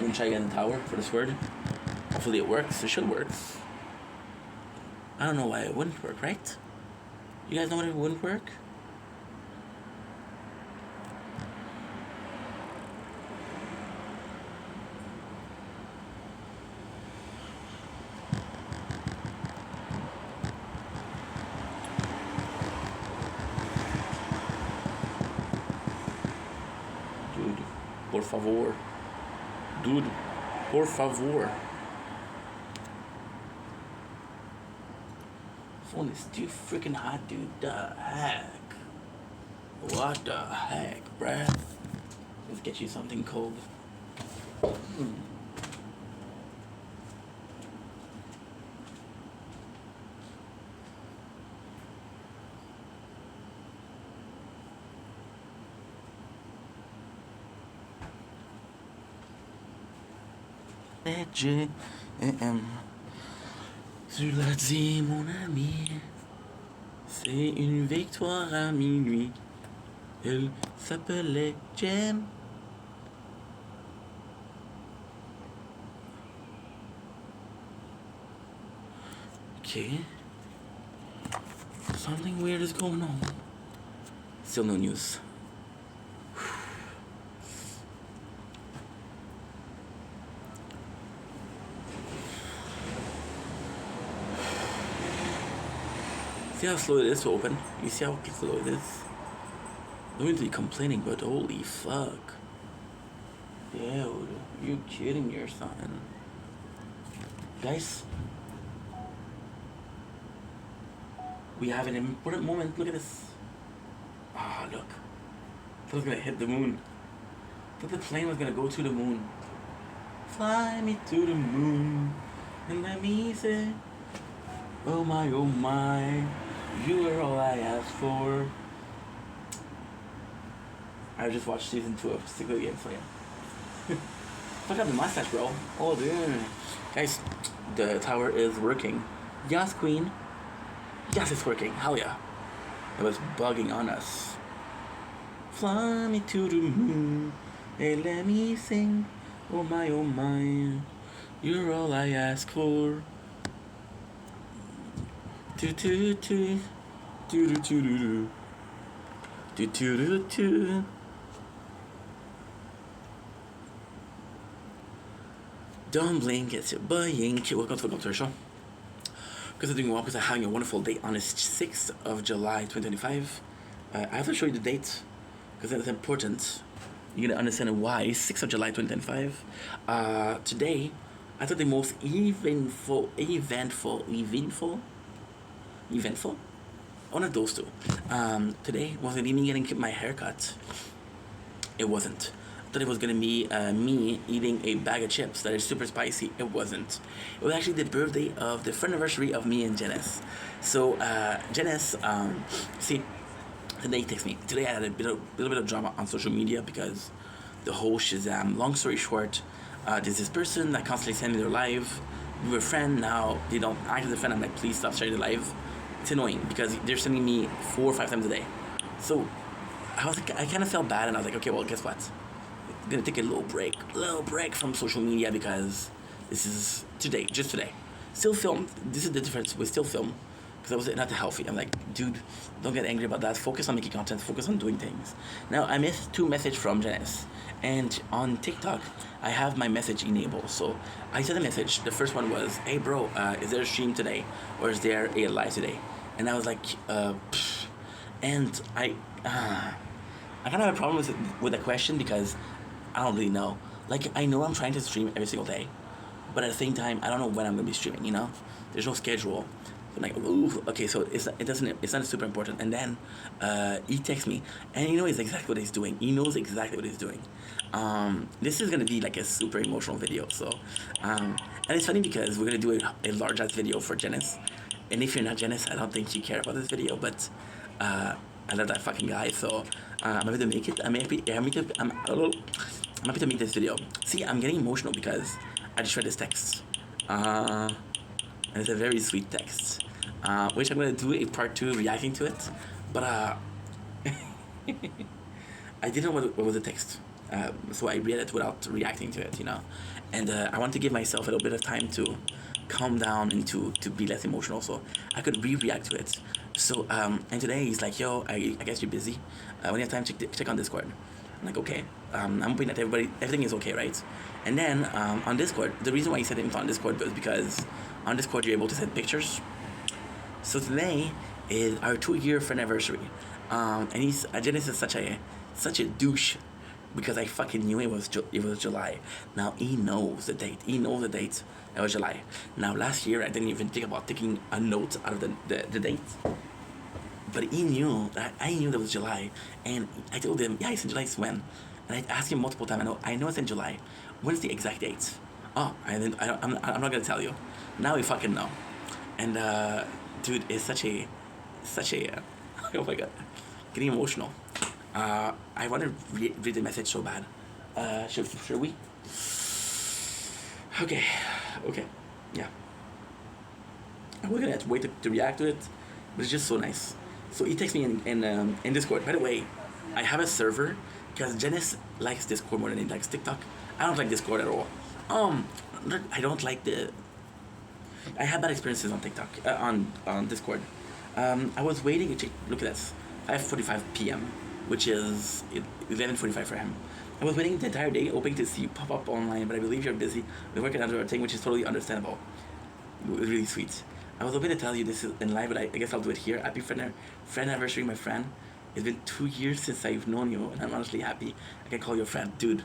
gonna try again the tower for the sword. Hopefully it works. It should work. I don't know why it wouldn't work, right? You guys know why it wouldn't work? Dude, por favor. Dude, por favor. Phone is too freaking hot, dude. The heck? What the heck, bruh? Let's get you something cold. Tu l'as dit, mon ami, c'est une victoire à minuit. Elle s'appelait Jem. Okay. Something weird is going on. Still no news. See how slow it is to open? You see how slow it is? Don't need to be complaining, but holy fuck. Dude, you kidding me or something? Guys, we have an important moment. Look at this. Ah, look. I thought it was gonna hit the moon. I thought the plane was gonna go to the moon. Fly me to the moon and let me say, oh my, you are all I asked for. I just watched season 2 of Squid Game, so yeah. Fuck up the mustache, bro. Oh, dude. Guys, the tower is working. Yes, queen. Yes, it's working. Hell yeah. It was bugging on us. Fly me to the moon and let me sing. Oh my, you're all I ask for. Do do do do do do do do do do do. Don't blink, it's your boy Yink. Welcome to the Doctor Show. Because I'm doing well, because I'm having a wonderful day on the 6th of July 2025. I have to show you the date because that's important. You're gonna understand why. 6th of July 2025. Today, I thought the most eventful. One of those two. Today wasn't even getting my haircut. It wasn't. I thought it was gonna be me eating a bag of chips that are super spicy. It wasn't. It was actually the birthday of the first anniversary of me and Janice. So Janice, see, today texted me. Today I had a little bit of drama on social media because the whole Shazam. Long story short, there's this person that constantly sends me their live. We were a friend, now they don't act as a friend. I'm like, please stop sharing the live. It's annoying because they're sending me 4 or 5 times a day. So I was like, I kind of felt bad, and I was like, okay, well, guess what? I'm gonna take a little break from social media because this is today, just today. Still film. This is the difference. We still film because I was not healthy. I'm like, dude, don't get angry about that. Focus on making content. Focus on doing things. Now I missed 2 messages from Janice, and on TikTok I have my message enabled. So I sent a message. The first one was, hey bro, is there a stream today or is there a live today? And I was like, and I kind of have a problem with the question because I don't really know. Like, I know I'm trying to stream every single day, but at the same time, I don't know when I'm gonna be streaming. You know, there's no schedule. So I'm like, ooh, okay, so it's not super important. And then he texts me, and he knows exactly what he's doing. He knows exactly what he's doing. This is gonna be like a super emotional video. So, and it's funny because we're gonna do a large ass video for Janice. And if you're not Janice, I don't think you care about this video, but I love that fucking guy. So I'm happy to make it. I'm happy to make this video. See, I'm getting emotional because I just read this text. And it's a very sweet text. Which I'm gonna do a part 2 reacting to it. But I didn't know what was the text. So I read it without reacting to it, you know. And I want to give myself a little bit of time to calm down and to be less emotional, so I could react to it. So and today he's like, yo, I guess you're busy. When you have time, check on Discord. I'm like, okay. I'm hoping that everything is okay, right? And then on Discord, the reason why he said it on Discord was because on Discord you're able to send pictures. So today is our 2-year friend anniversary, and he's Dennis is such a douche because I fucking knew it was July. Now he knows the date. He knows the date. It was July. Now last year I didn't even think about taking a note out of the date. But he knew that I knew that was July, and I told him, yeah, it's in July. It's when, and I asked him multiple times. I know it's in July. When's the exact date? Oh, I'm not gonna tell you. Now we fucking know, and dude, it's such a oh my god, getting emotional. I want to read the message so bad. Should we? Okay, yeah. We're gonna have to wait to react to it, but it's just so nice. So he texts me in Discord. By the way, I have a server because Janice likes Discord more than he likes TikTok. I don't like Discord at all. I don't like I had bad experiences on TikTok, on Discord. I was waiting to look at this, 5:45 p.m., which is 11:45 for him. I was waiting the entire day, hoping to see you pop up online, but I believe you're busy. We're working on our thing, which is totally understandable. It was really sweet. I was hoping to tell you this is in live, but I guess I'll do it here. Happy friend anniversary, my friend. It's been 2 years since I've known you, and I'm honestly happy I can call you a friend, dude.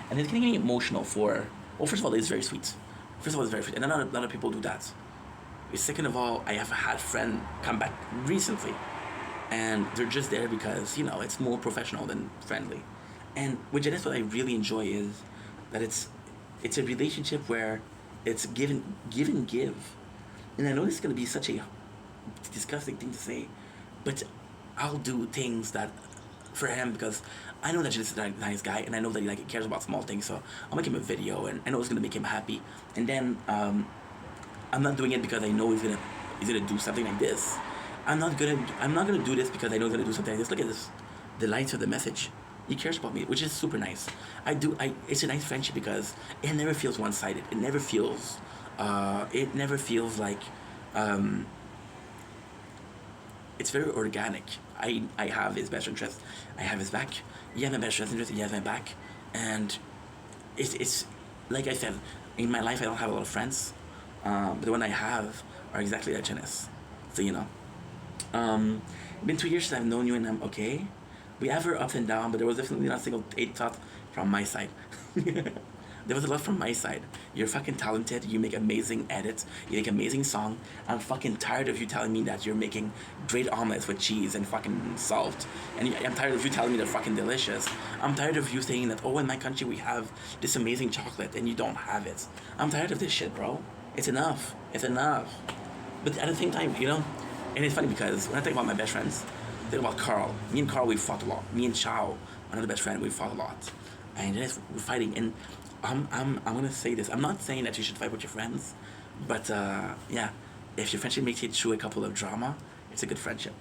And it's getting emotional for. Well, first of all, it's very sweet. And a lot of people do that. Second of all, I have had friend come back recently, and they're just there because it's more professional than friendly. And with Janice, what I really enjoy is that it's a relationship where it's give and give. And I know this is gonna be such a disgusting thing to say, but I'll do things that for him because I know that Janice is a nice guy, and I know that he cares about small things. So I'll make him a video, and I know it's gonna make him happy. And then I'm not doing it because I know he's gonna do something like this. I'm not gonna do this because I know he's gonna do something like this. Look at this, the lights of the message. He cares about me, which is super nice. It's a nice friendship because it never feels one-sided. It never feels like, it's very organic. I have his best interest. I have his back. He has my best interest. He has my back, and it's like I said, in my life I don't have a lot of friends, but the one I have are exactly like Janice. So been 2 years since I've known you, and I'm okay. We have our ups and downs, but there was definitely not a single hate thought from my side. There was a lot from my side. You're fucking talented. You make amazing edits. You make amazing song. I'm fucking tired of you telling me that you're making great omelets with cheese and fucking salt. And I'm tired of you telling me they're fucking delicious. I'm tired of you saying that, oh, in my country we have this amazing chocolate and you don't have it. I'm tired of this shit, bro. It's enough. But at the same time, and it's funny because when I think about my best friends, I think about Carl. Me and Carl, we fought a lot. Me and Chao, another best friend, we fought a lot. And we're fighting. And I'm gonna say this. I'm not saying that you should fight with your friends, but yeah, if your friendship makes it through a couple of drama, it's a good friendship.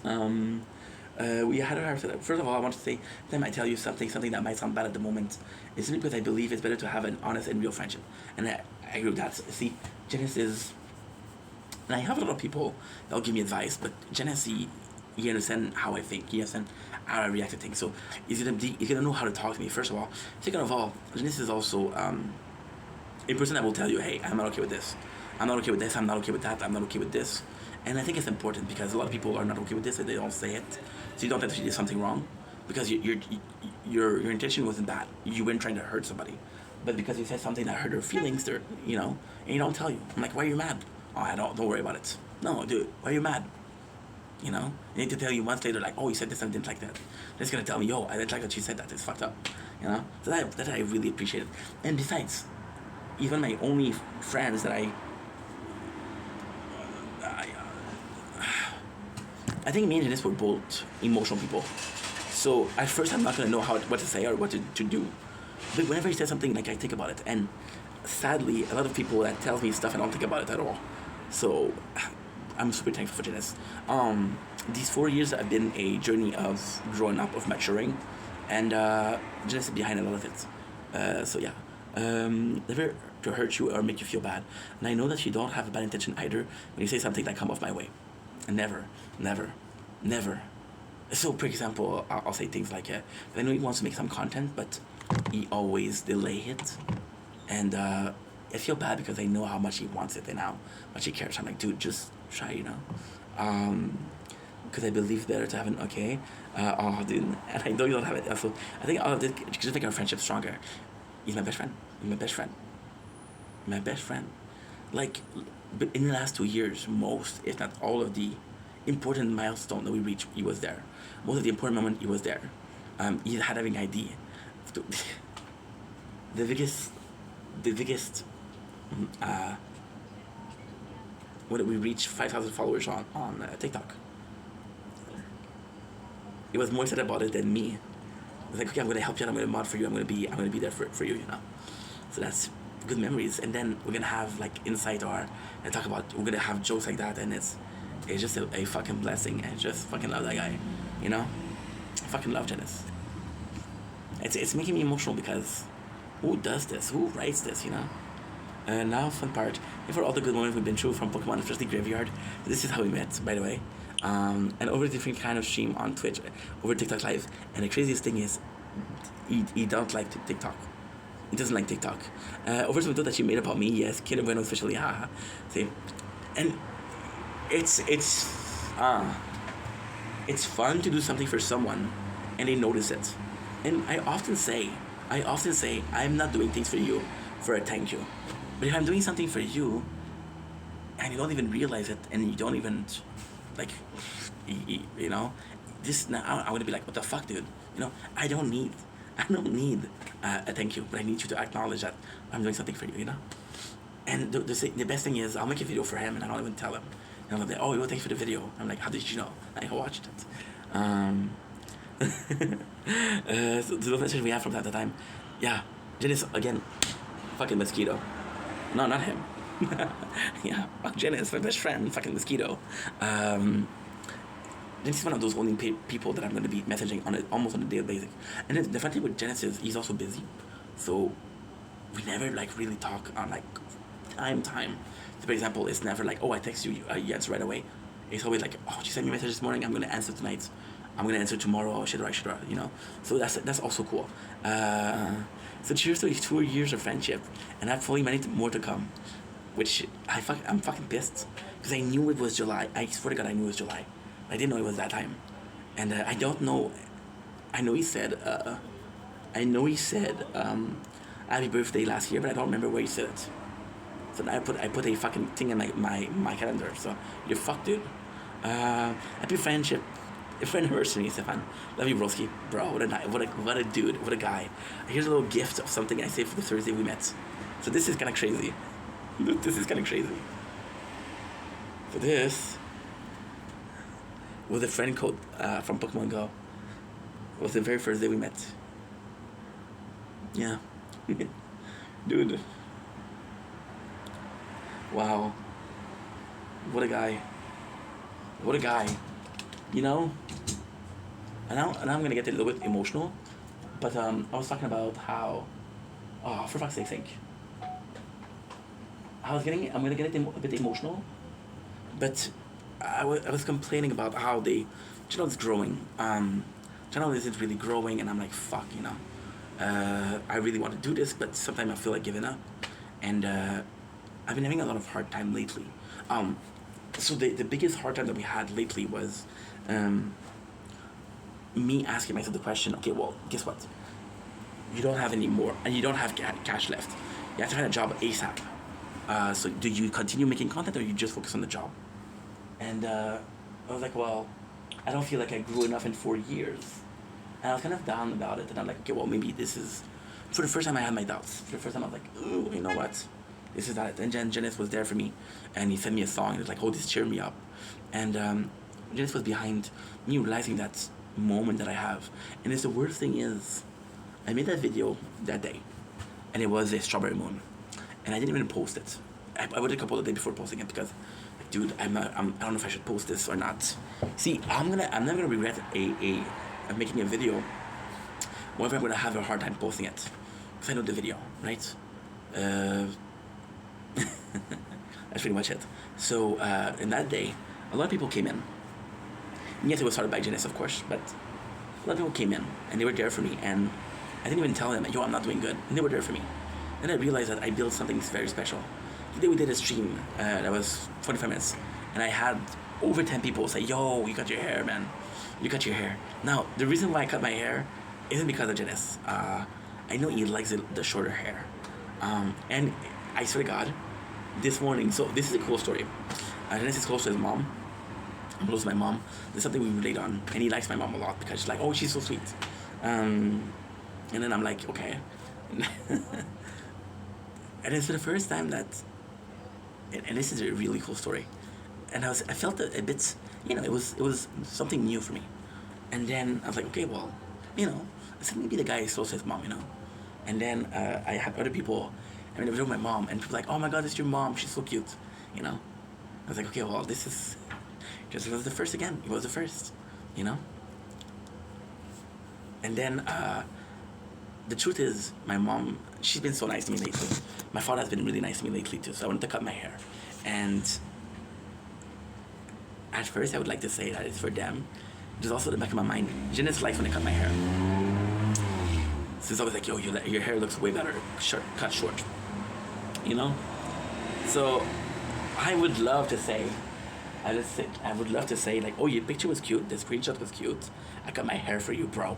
We had our first of all, I want to say, then I tell you something that might sound bad at the moment. It's simply because I believe it's better to have an honest and real friendship, and I agree with that. See, Janice is, and I have a lot of people that'll give me advice, but Janice, he understands how I think. He understands how I react to things. So he's gonna know how to talk to me, first of all. Second of all, Janice is also a person that will tell you, hey, I'm not okay with this. I'm not okay with this. I'm not okay with that. I'm not okay with this. And I think it's important because a lot of people are not okay with this and they don't say it. So you don't have to do something wrong because your intention wasn't bad. You weren't trying to hurt somebody. But because you said something that hurt their feelings, and you don't tell you. I'm like, why are you mad? Oh, don't worry about it. No, dude, why are you mad? They need to tell you months later, like, oh, you said this and didn't like that. They're just gonna tell me, yo, I didn't like that you said that. It's fucked up. So that I really appreciate it. And besides, even my only friends that I think me and Janice were both emotional people. So at first I'm not gonna know what to say or what to do. But whenever he says something, I think about it. And sadly, a lot of people that tell me stuff, I don't think about it at all. So I'm super thankful for Janice. These 4 years have been a journey of growing up, of maturing, and Janice is behind a lot of it. So yeah, never to hurt you or make you feel bad. And I know that you don't have a bad intention either when you say something that come off my way. And never, never, never. So, for example, I'll say things like, I know he wants to make some content, but he always delay it. And I feel bad because I know how much he wants it and how much he cares. I'm like, dude, just try, you know. Because I believe better to have an okay. Oh, dude, and I know you don't have it. So I think all of this just make our friendship stronger. He's my best friend. He's my best friend. My best friend. Like, but in the last 2 years, most, if not all of the important milestone that we reached, he was there. Most of the important moment, he was there. He had having ID. The biggest, when we reached 5,000 followers on TikTok. He was more excited about it than me. I was like, okay, I'm gonna help you out, I'm gonna mod for you, I'm gonna be there for you, you know. So that's good memories. And then we're gonna have like insight or and talk about we're gonna have jokes like that, and it's just a fucking blessing. And just fucking love that guy, you know. I fucking love Janice. It's making me emotional because who does this? Who writes this, you know? And now fun part. And for all the good moments we've been through from Pokemon, especially Graveyard, this is how we met, by the way. And over a different kind of stream on Twitch, over TikTok Live. And the craziest thing is, he don't like TikTok. He doesn't like TikTok. Over some video that she made about me, yes, Kinder Bueno officially, haha. See, and it's fun to do something for someone, and they notice it. And I often say, I'm not doing things for you for a thank you, but if I'm doing something for you, and you don't even realize it, and you don't even like, you know, this now I'm gonna be like, what the fuck, dude? You know, I don't need a thank you, but I need you to acknowledge that I'm doing something for you, you know. And the best thing is, I'll make a video for him, and I don't even tell him. And I'm like, oh, thank you for the video. I'm like, how did you know? I watched it. So the message we have from time to time, yeah, Janice again, fucking mosquito. No, not him. Yeah, Janice, my best friend, fucking mosquito. Janice is one of those only people that I'm going to be messaging almost on a daily basis. And then the fun thing with Janice is he's also busy, so we never like really talk on like time. So for example, it's never like, oh, I text you, you answer right away. It's always like, oh, she sent me a message this morning, I'm going to answer tonight. I'm going to answer tomorrow, oh, shit, you know. So that's also cool. So cheers to these 2 years of friendship, and hopefully many more to come. Which I'm fucking pissed because I knew it was July. I swear to God, I knew it was July. I didn't know it was that time, and I don't know. I know he said happy birthday last year, but I don't remember where he said it. So I put a fucking thing in my calendar. So you're fucked, dude. Happy friendship anniversary, Stefan. Love you, broski. Bro, what a dude, what a guy. Here's a little gift of something I saved for the Thursday we met. So this is kind of crazy. This is kind of crazy. So this was a friend code from Pokemon Go. It was the very first day we met. Yeah. Dude. Wow. What a guy. What a guy. You know? And now I'm going to get a little bit emotional. But I was talking about how... Oh, for fuck's sake, think. I'm going to get a bit emotional. But I was complaining about how the channel is growing. Channel isn't really growing, and I'm like, fuck, you know. I really want to do this, but sometimes I feel like giving up. And I've been having a lot of hard time lately. So the biggest hard time that we had lately was me asking myself the question, okay, well, guess what? You don't have any more, and you don't have cash left. You have to find a job ASAP. So do you continue making content, or you just focus on the job? And I was like, well, I don't feel like I grew enough in 4 years. And I was kind of down about it. And I'm like, okay, well, maybe this is... For the first time, I had my doubts. For the first time, I was like, ooh, you know what? This is not it. And Janice was there for me. And he sent me a song. And it was like, oh, this cheered me up. And Janice was behind me realizing that moment that I have. And it's the worst thing is, I made that video that day. And it was a strawberry moon. And I didn't even post it. I waited a couple of days before posting it because dude, I don't know if I should post this or not. See, I'm never gonna regret making a video. However, I'm gonna have a hard time posting it because I know the video, right? Uh, that's pretty much it. So in that day, a lot of people came in. And yes, it was started by Janice, of course, but a lot of people came in and they were there for me, and I didn't even tell them, yo, I'm not doing good, and they were there for me. Then I realized that I built something very special. Today we did a stream that was 45 minutes, and I had over 10 people say, yo, you cut your hair, man. You cut your hair. Now, the reason why I cut my hair isn't because of Janice. I know he likes the shorter hair. And I swear to God, this morning, so this is a cool story. Janice is close to his mom. I'm close to my mom. There's something we relate on, and he likes my mom a lot because she's like, oh, she's so sweet. And then I'm like, okay. And it's for the first time that, and this is a really cool story, and I felt a bit, it was something new for me. And then I was like, okay, well, I said maybe the guy is close to his mom, And then I had other people, I was with my mom, and people were like, oh my God, it's your mom, she's so cute, I was like, okay, well, this is, just it was the first again, it was the first, And then the truth is, my mom, she's been so nice to me lately. My father has been really nice to me lately too, so I wanted to cut my hair. And at first I would like to say that it's for them. There's also in the back of my mind, Janice likes when I cut my hair. So it's always like, yo, your hair looks way better cut short. So I would love to say, like, oh, your picture was cute, the screenshot was cute, I cut my hair for you, bro.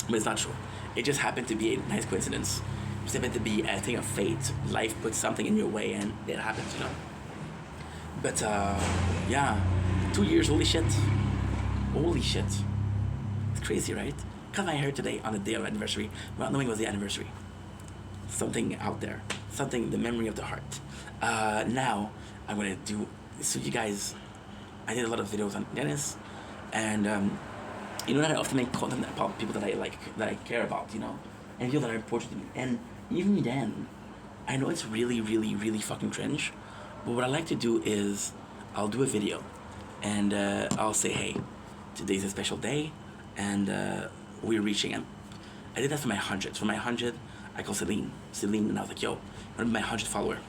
But it's not true. It just happened to be a nice coincidence. It just happened to be a thing of fate. Life puts something in your way and it happens, But yeah, 2 years, holy shit. Holy shit. It's crazy, right? Cut my hair today on the day of anniversary, without knowing it was the anniversary. Something out there. Something, the memory of the heart. Now, I'm gonna do, so you guys, I did a lot of videos on Dennis, and that I often make content about people that I like, that I care about, and people that are important to me. And even then, I know it's really, really, really fucking cringe, but what I like to do is, I'll do a video, and I'll say, hey, today's a special day, and we're reaching him. I did that for my 100. For my 100, I called Celine, and I was like, yo, I'm my 100th follower.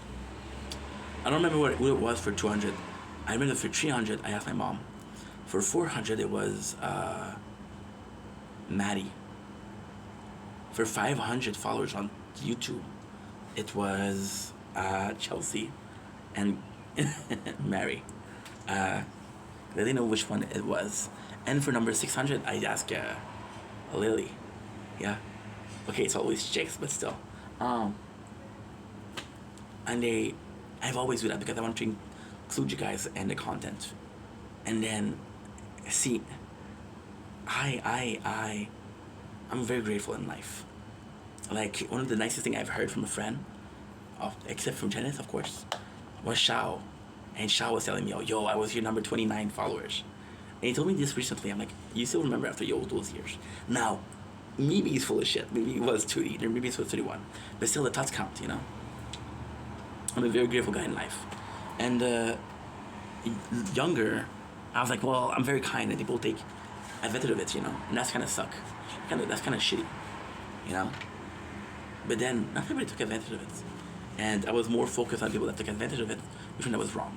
I don't remember what it was for 200. I remember for 300, I asked my mom. For 400, it was Maddie. For 500 followers on YouTube, it was Chelsea and Mary. I didn't know which one it was. And for number 600, I asked Lily. Yeah. Okay, it's always chicks, but still. And I've always do that because I want to include you guys in the content. And then, see, I'm very grateful in life. Like, one of the nicest things I've heard from a friend, except from Janice, of course, was Shao. And Shao was telling me, yo, I was your number 29 followers. And he told me this recently. I'm like, you still remember after all those years. Now, maybe he's full of shit. Maybe he was 30, or maybe he was 31. But still, the thoughts count, I'm a very grateful guy in life. And younger, I was like, well, I'm very kind, and people take advantage of it, and that's kind of suck. That's kind of shitty, But then, not everybody took advantage of it. And I was more focused on people that took advantage of it, which one that was wrong,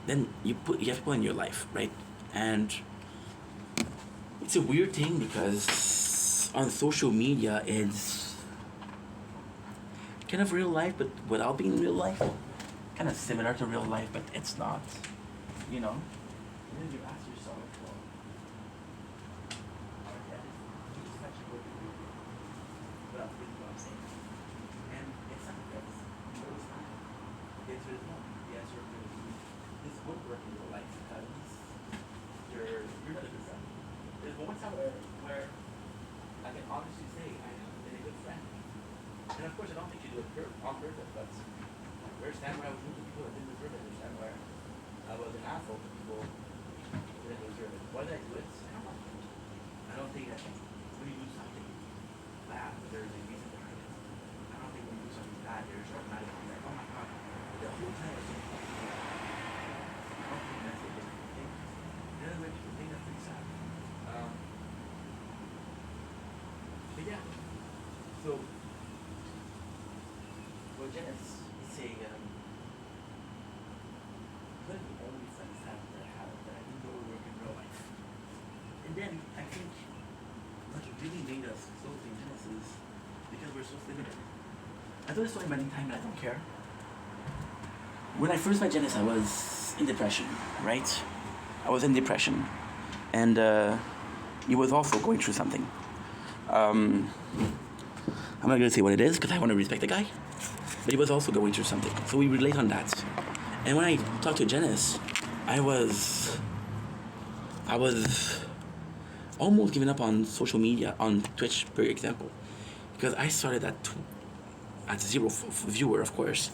Then you have people in your life, right? And it's a weird thing because on social media, it's kind of real life, but without being real life. Kind of similar to real life, but it's not, And then you ask yourself, well, without thinking what I'm saying. And it's not because the answer is no. The answer is this won't work in your life because you're not a good friend. There's moments where I can honestly say I haven't been a good friend. And of course, I don't think you do it on purpose, but there's times where I was rude to people that didn't deserve it. There's times where I was an asshole to people who didn't deserve it. Why did I do it? I don't know. I don't think that when you do something bad, there's a reason behind it. I don't think when you do something bad, you're just automatically like, oh my God. The whole time I was yeah. So, well, Janice is saying, one of the only friends that I have that I didn't know would work in real life. And then I think what really made us so dangerous is because we're so limited. I told this story many times, but I don't care. When I first met Janice, I was in depression, right? I was in depression, and he was also going through something. I'm not gonna say what it is because I want to respect the guy, but he was also going through something, so we relate on that. And when I talked to Janice, I was almost giving up on social media, on Twitch, for example, because I started at zero viewer, of course,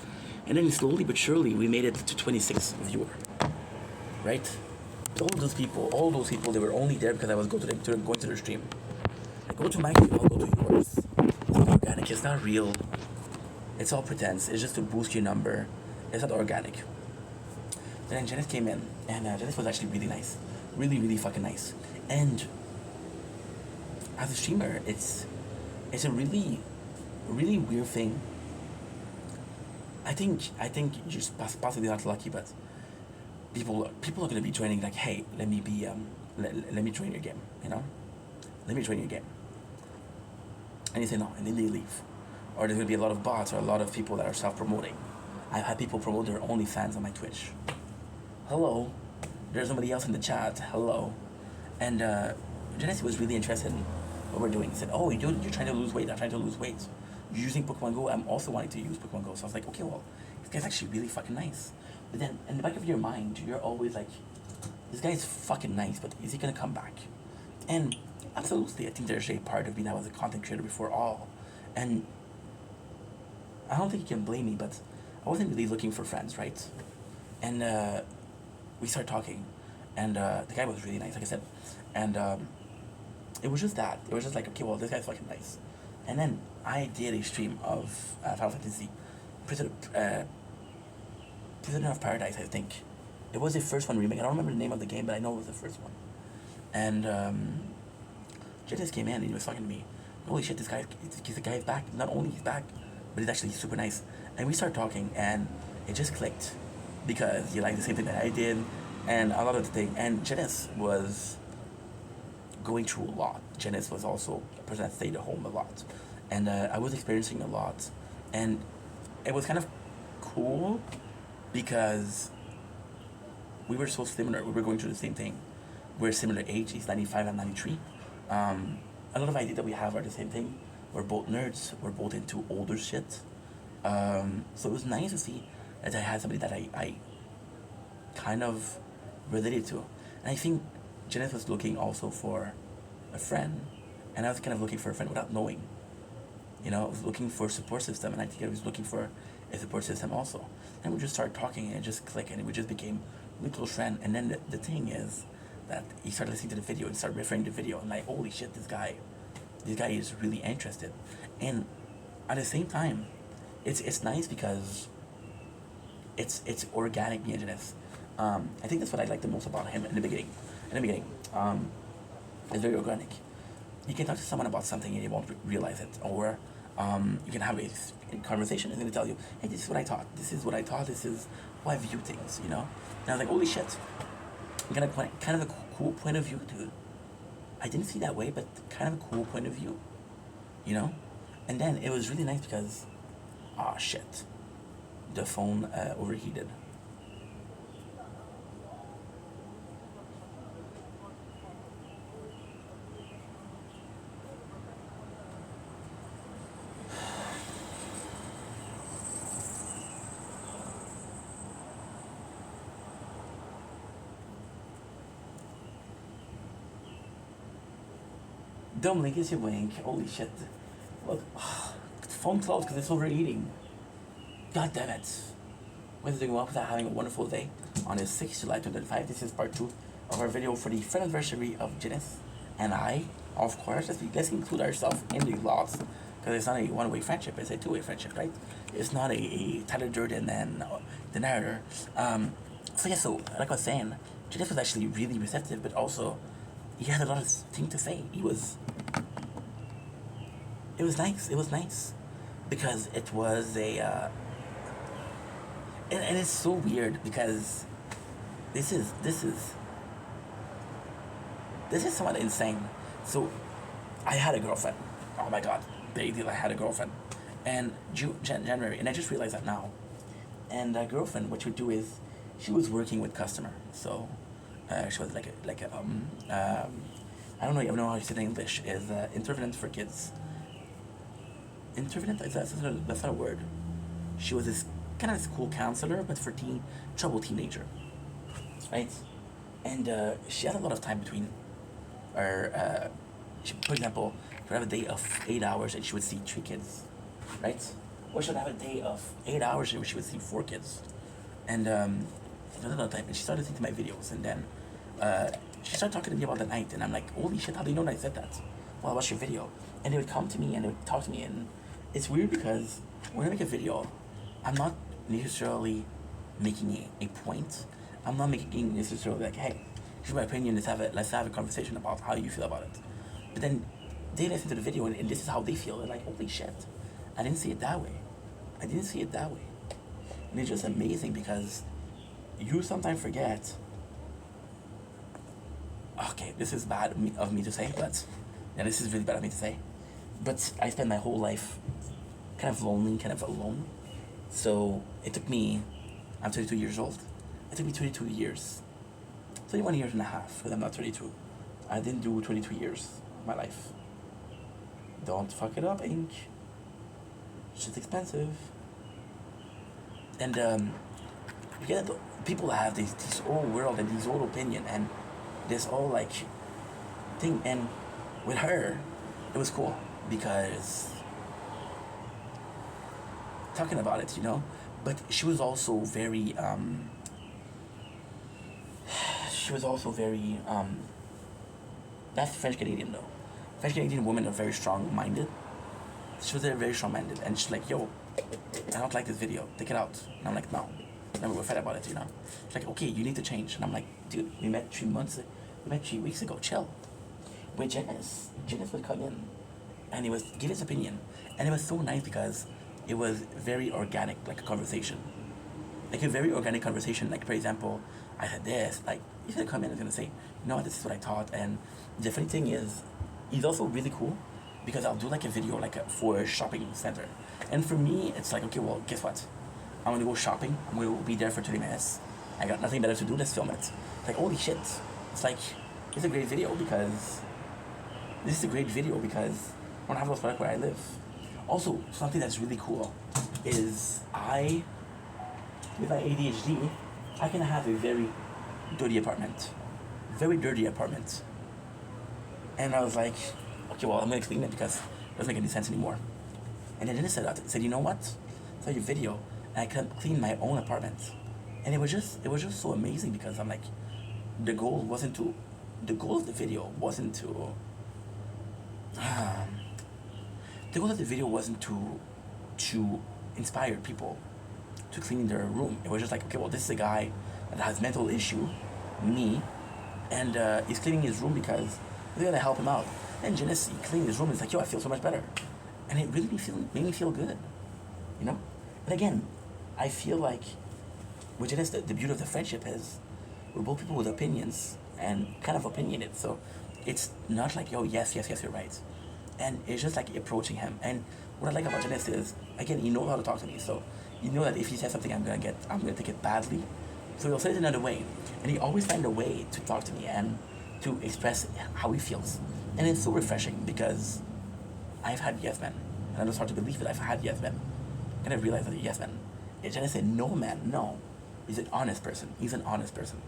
and then slowly but surely we made it to 26 viewer, right? All those people, they were only there because I was going to their stream. Like, go to my stream, I'll go to yours. It's not organic. It's not real. It's all pretense. It's just to boost your number. It's not organic. Then Janice came in, and Janice was actually really nice, really, really fucking nice. And as a streamer, it's a really, really weird thing. I think you're just possibly not lucky, but people are gonna be joining like, hey, let me join your game, you know, let me join your game, and you say no, and then they leave, or there's gonna be a lot of bots or a lot of people that are self-promoting. I've had people promote their OnlyFans on my Twitch. Hello, there's somebody else in the chat. Hello, and Janice was really interested in what we're doing. He said, oh, you're trying to lose weight. I'm trying to lose weight. You're using Pokemon Go. I'm also wanting to use Pokemon Go. So I was like, okay, well, this guy's actually really fucking nice. But then in the back of your mind, you're always like, this guy's fucking nice, but is he gonna come back? And absolutely, I think there's a part of me that was a content creator before all. And I don't think you can blame me, but I wasn't really looking for friends, right? And we started talking, and the guy was really nice, like I said. And it was just that. It was just like, okay, well, this guy's fucking nice. And then I did a stream of Final Fantasy, Prisoner of Paradise, I think. It was the first one remake. I don't remember the name of the game, but I know it was the first one. And Janice came in and he was talking to me. Holy shit, the guy's back. Not only he's back, but he's actually super nice. And we started talking, and it just clicked because he liked the same thing that I did, and a lot of the thing. And Janice was going through a lot. Janice was also a person that stayed at home a lot, and I was experiencing a lot, and it was kind of cool because we were so similar. We were going through the same thing. We're similar age. He's 95 and 93. A lot of ideas that we have are the same thing. We're both nerds. We're both into older shit. So it was nice to see that I had somebody that I kind of related to. And I think Janice was looking also for a friend, and I was kind of looking for a friend without knowing. You know, I was looking for a support system, and I think I was looking for a support system also. And we just started talking, and it just clicked, and we just became really close friend. And then the thing is that he started listening to the video and started referring to the video, and like, holy shit, this guy is really interested. And at the same time, it's nice because it's organic, me and Janice. I think that's what I liked the most about him in the beginning. It's very organic. You can talk to someone about something and you won't realize it, or you can have a conversation and he's gonna tell you, hey, this is what I thought. This is what I thought. This is how I view things. You know. And I was like, holy shit, kind of a cool point of view, dude. I didn't see that way, but kind of a cool point of view. You know. And then it was really nice because, shit, the phone overheated. Dumb link is your wink. Holy shit. Look, phone closed because it's overheating. God damn it. Whether doing well without having a wonderful day on the 6th July 2005. This is part 2 of our video for the friend anniversary of Janice and I. Of course, let's include ourselves in the lots because it's not a one-way friendship, it's a two-way friendship, right? It's not a Tyler Durden and the narrator. So like I was saying, Janice was actually really receptive, but also he had a lot of things to say. He was It was nice. It was nice because it was and it's so weird because this is this is this is somewhat insane. So I had a girlfriend. Oh my god, big deal. I had a girlfriend, and January, and I just realized that now. And that girlfriend, what she would do is, she was working with customer. So she was I don't know even know how you say it in English. Is intervenant for kids. Intervenant, that's not a word. She was this kind of school counselor, but for troubled teenager, right? And she had a lot of time between her. For example, she would have a day of 8 hours, and she would see 3 kids, right? Or she would have a day of 8 hours, and she would see 4 kids, and she had a lot of time. And she started listening to my videos, and then she started talking to me about the night, and I'm like, holy shit, how do you know I said that? Well, I watched your video, and they would come to me and they would talk to me, and it's weird because when I make a video, I'm not necessarily making a point. I'm not making necessarily like, hey, here's my opinion. Let's have a conversation about how you feel about it. But then they listen to the video, and this is how they feel. They're like, holy shit, I didn't see it that way. I didn't see it that way. And it's just amazing because you sometimes forget. Okay, this is bad of me to say, but yeah, this is really bad of me to say. But I spent my whole life kind of lonely, kind of alone. So it took me, I'm 32 years old. It took me 22 years, 21 years and a half, because I'm not 32. I didn't do 22 years of my life. Don't fuck it up, Inc. Shit's expensive. And you get people have this old world and this old opinion and this all like thing. And with her, it was cool because talking about it, but she was also very that's French Canadian though. French Canadian women are very strong minded. She was very strong minded, and she's like, yo, I don't like this video, take it out. And I'm like, no. And we were fed about it. She's like, okay, you need to change. And I'm like, dude, we met 3 weeks ago, chill. With Janice would come in and he was give his opinion. And it was so nice because it was very organic, like a conversation. Like a very organic conversation. Like, for example, I said this, like, he's gonna come in and he's gonna say, this is what I thought. And the funny thing is, he's also really cool because I'll do like a video for a shopping center. And for me, it's like, okay, well, guess what? I'm gonna go shopping. I'm gonna be there for 30 minutes. I got nothing better to do, let's film it. It's like, holy shit. It's like, it's a great video because I don't have those products where I live. Also, something that's really cool is with my ADHD, I can have a very dirty apartment. Very dirty apartment. And I was like, okay, well, I'm gonna clean it because it doesn't make any sense anymore. And then Dennis said that. He said, you know what? I saw your video, and I can clean my own apartment. And it was just so amazing because I'm like, the goal of the video wasn't to inspire people to clean their room. It was just like, okay, well, this is a guy that has mental issue, me, and he's cleaning his room because we're gonna help him out. And Janice, he cleaned his room, and he's like, yo, I feel so much better. And it really made me feel good, And again, I feel like with Janice, the beauty of the friendship is we're both people with opinions and kind of opinionated. So it's not like, yo, yes, you're right. And it's just like approaching him. And what I like about Janice is, again, he knows how to talk to me. So you know that if he says something, I'm gonna take it badly. So he'll say it another way, and he always finds a way to talk to me and to express how he feels. And it's so refreshing because I've had yes men, and I just hard to believe it. I've had yes men, and I realized that yes men. And I said, no man, no, he's an honest person. He's an honest person,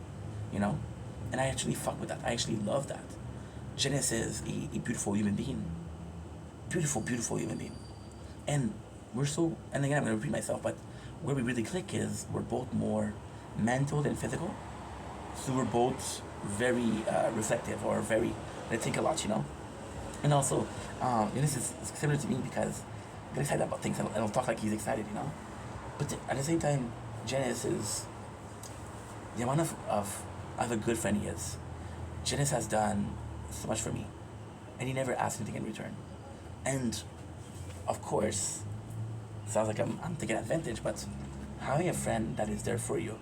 And I actually fuck with that. I actually love that. Janice is a beautiful human being. Beautiful, beautiful human being. And and again, I'm going to repeat myself, but where we really click is we're both more mental than physical. So we're both very reflective or they think a lot, And also, Janice is similar to me because I get excited about things and I'll talk like he's excited, But at the same time, Janice is the amount of a good friend he is. Janice has done so much for me, and he never asked anything in return. And of course, sounds like I'm taking advantage, but having a friend that is there for you,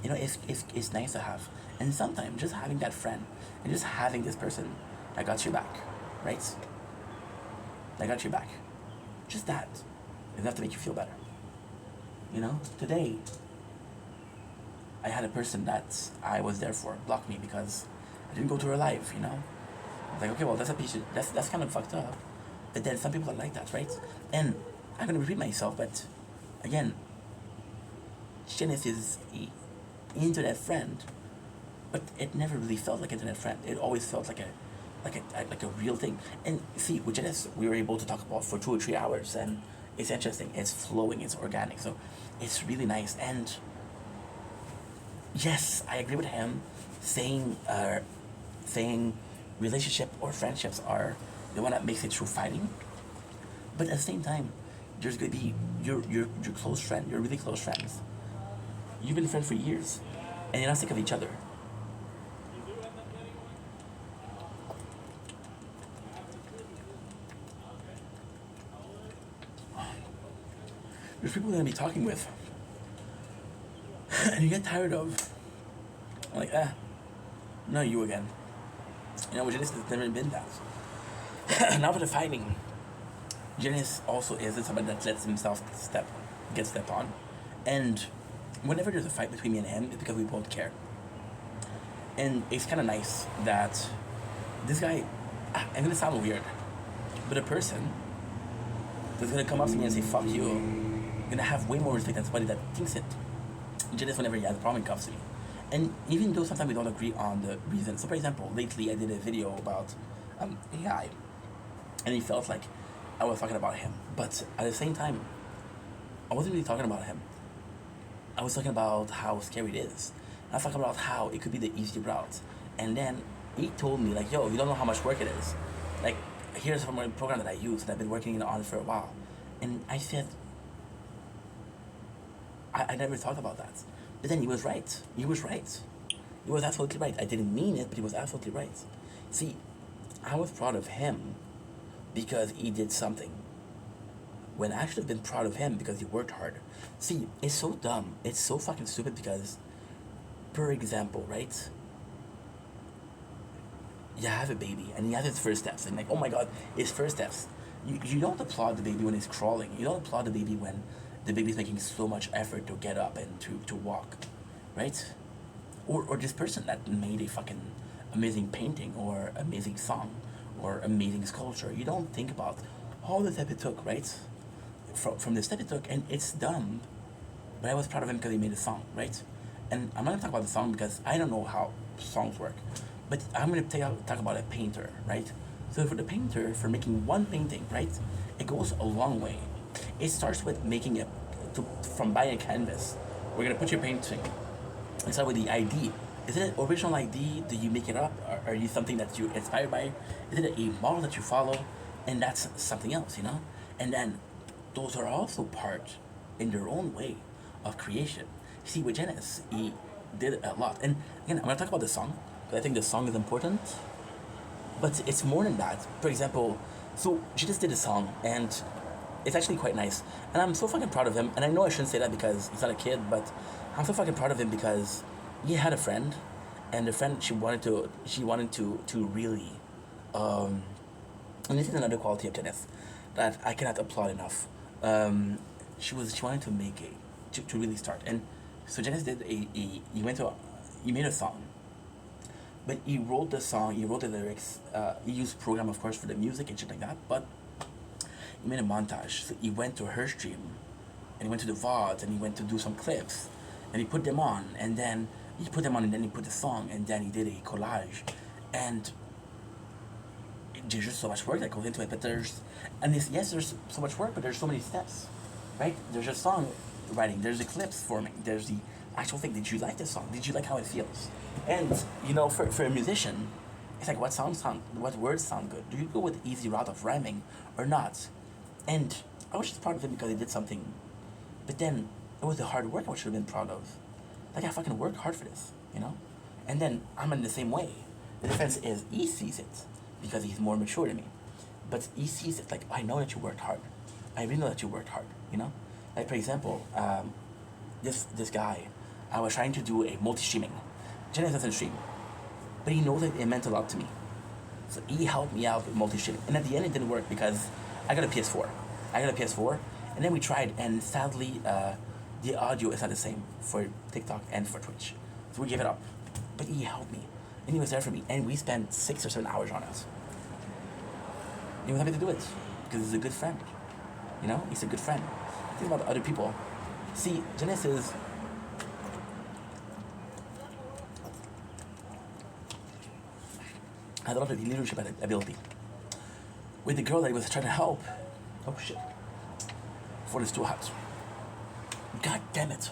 it's nice to have. And sometimes just having that friend and just having this person that got your back, right? That got your back. Just that is enough to make you feel better. Today I had a person that I was there for block me because I didn't go to her live. It's like, okay, well, that's a piece of, that's kind of fucked up. But then some people are like that, right? And I'm gonna repeat myself, but again, Janice is internet friend, but it never really felt like internet friend. It always felt like a real thing. And see, with Janice, we were able to talk about for 2 or 3 hours, and it's interesting. It's flowing. It's organic. So it's really nice. And yes, I agree with him, saying relationship or friendships are the one that makes it through fighting. But at the same time, there's gonna be your close friend, your really close friends. You've been friends for years, and you're not sick of each other. There's people you're gonna be talking with, and you get tired of. Like, no, you again. Which it is, it's never been that. Now with the fighting, Janice also isn't somebody that lets himself get stepped on. And whenever there's a fight between me and him, it's because we both care. And it's kind of nice that this guy, I'm gonna sound weird, but a person that's gonna come up to me and say, fuck you, gonna have way more respect than somebody that thinks it. Janice, whenever he has a problem, comes to me. And even though sometimes we don't agree on the reason. So, for example, lately I did a video about AI, and he felt like I was talking about him. But at the same time, I wasn't really talking about him. I was talking about how scary it is. I was talking about how it could be the easy route. And then he told me, like, yo, you don't know how much work it is. Like, here's from a program that I use that I've been working on for a while. And I said, I never thought about that. But then he was right. He was right. He was absolutely right. I didn't mean it, but he was absolutely right. See, I was proud of him because he did something, when I should have been proud of him because he worked hard. See, it's so dumb. It's so fucking stupid because, for example, right? You have a baby and he has his first steps, and like, oh my god, his first steps. You don't applaud the baby when he's crawling. You don't applaud the baby when the baby's making so much effort to get up and to walk, right? Or this person that made a fucking amazing painting or amazing song or amazing sculpture. You don't think about all the step it took, right? From the step it took, and it's dumb. But I was proud of him because he made a song, right? And I'm not gonna talk about the song because I don't know how songs work. But I'm gonna talk about a painter, right? So for the painter, for making one painting, right, it goes a long way. It starts with making from buying a canvas. We're gonna put your painting. And start with the ID. Is it an original ID? Do you make it up? Or are you something that you're inspired by? Is it a model that you follow? And that's something else. And then those are also part, in their own way, of creation. See, with Janice, he did a lot. And again, I'm gonna talk about the song, because I think the song is important. But it's more than that. For example, so she just did a song, and it's actually quite nice. And I'm so fucking proud of him. And I know I shouldn't say that because he's not a kid, but I'm so fucking proud of him because he had a friend, and the friend she wanted to really, and this is another quality of Janice that I cannot applaud enough. She wanted to make to really start, and so Janice did he made a song, but he wrote the song, he wrote the lyrics, he used program of course for the music and shit like that, but he made a montage. So he went to her stream, and he went to the VODs, and he went to do some clips, and he put them on, and then he put them on, and then he put the song, and then he did a collage, and there's just so much work that goes into it. But there's so much work, but there's so many steps, right? There's a song writing, there's the clips forming, there's the actual thing. Did you like this song? Did you like how it feels? And for a musician, it's like what words sound good? Do you go with the easy route of rhyming or not? And I was just proud of him because he did something, but then it was the hard work I should have been proud of. Like, I fucking worked hard for this. And then I'm in the same way. The difference is he sees it because he's more mature than me, but he sees it like, I know that you worked hard. I really know that you worked hard, you know? Like, for example, this guy, I was trying to do a multi-streaming. Janice doesn't stream, but he knows that it meant a lot to me. So he helped me out with multi-streaming. And at the end, it didn't work because I got a PS4. I got a PS4, and then we tried, and sadly, the audio is not the same for TikTok and for Twitch. So we gave it up. But he helped me, and he was there for me, and we spent 6 or 7 hours on it. He was happy to do it because he's a good friend. You know, he's a good friend. Think about other people. See, Genesis had a lot of leadership ability. With the girl that he was trying to help, oh shit, for it's too hot. God damn it.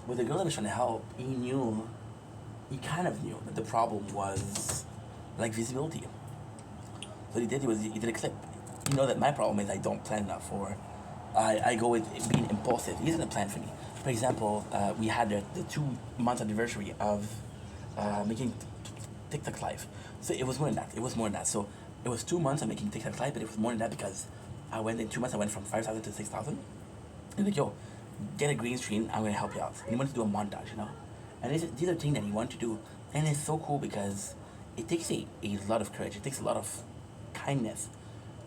With the girl that was trying to help, he kind of knew that the problem was like visibility. So what he did he did a clip. You know that my problem is I don't plan enough, or I go with being impulsive. He doesn't plan for me. For example, we had the 2 month anniversary of making TikTok live. So it was more than that. It was more than that. So it was 2 months of making TikTok live, but it was more than that because in 2 months I went from 5,000 to 6,000. And like, yo, get a green screen, I'm gonna help you out. And he wanted to do a montage, you know? And these are things that he wanted to do. And it's so cool because it takes a lot of courage. It takes a lot of kindness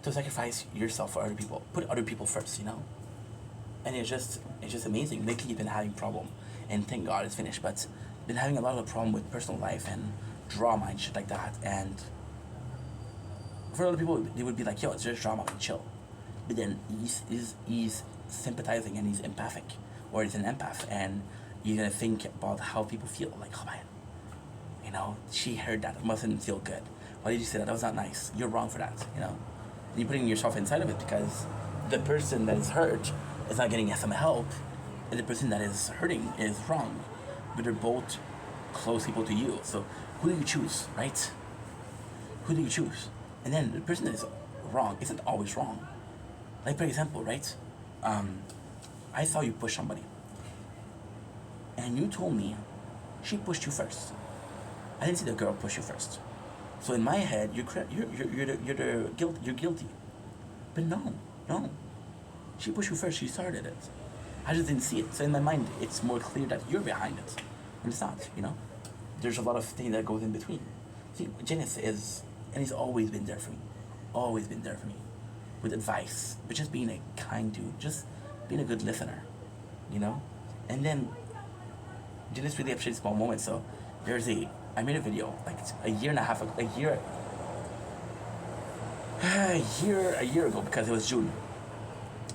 to sacrifice yourself for other people. Put other people first, you know? And it's just amazing. Lately you've been having problem, and thank God it's finished, but been having a lot of problem with personal life and drama and shit like that. And for other people, they would be like, yo, it's just drama and chill. But then he's sympathizing and he's empathic, or he's an empath, and you're gonna think about how people feel. Like, oh man, you know, she heard that. It mustn't feel good. Why did you say that? That was not nice. You're wrong for that, you know? And you're putting yourself inside of it because the person that is hurt is not getting some help, and the person that is hurting is wrong. But they're both close people to you. So who do you choose, right? Who do you choose? And then the person that is wrong isn't always wrong. Like, for example, right? I saw you push somebody, and you told me she pushed you first. I didn't see the girl push you first. So in my head, you're guilty. But no. She pushed you first. She started it. I just didn't see it. So in my mind, it's more clear that you're behind it, and it's not. You know, there's a lot of things that goes in between. See, Janice is, and he's always been there for me. Always been there for me, with advice, but just being a kind dude, just being a good listener, you know. And then Janice really appreciates small moments. So I made a video like a year ago because it was June,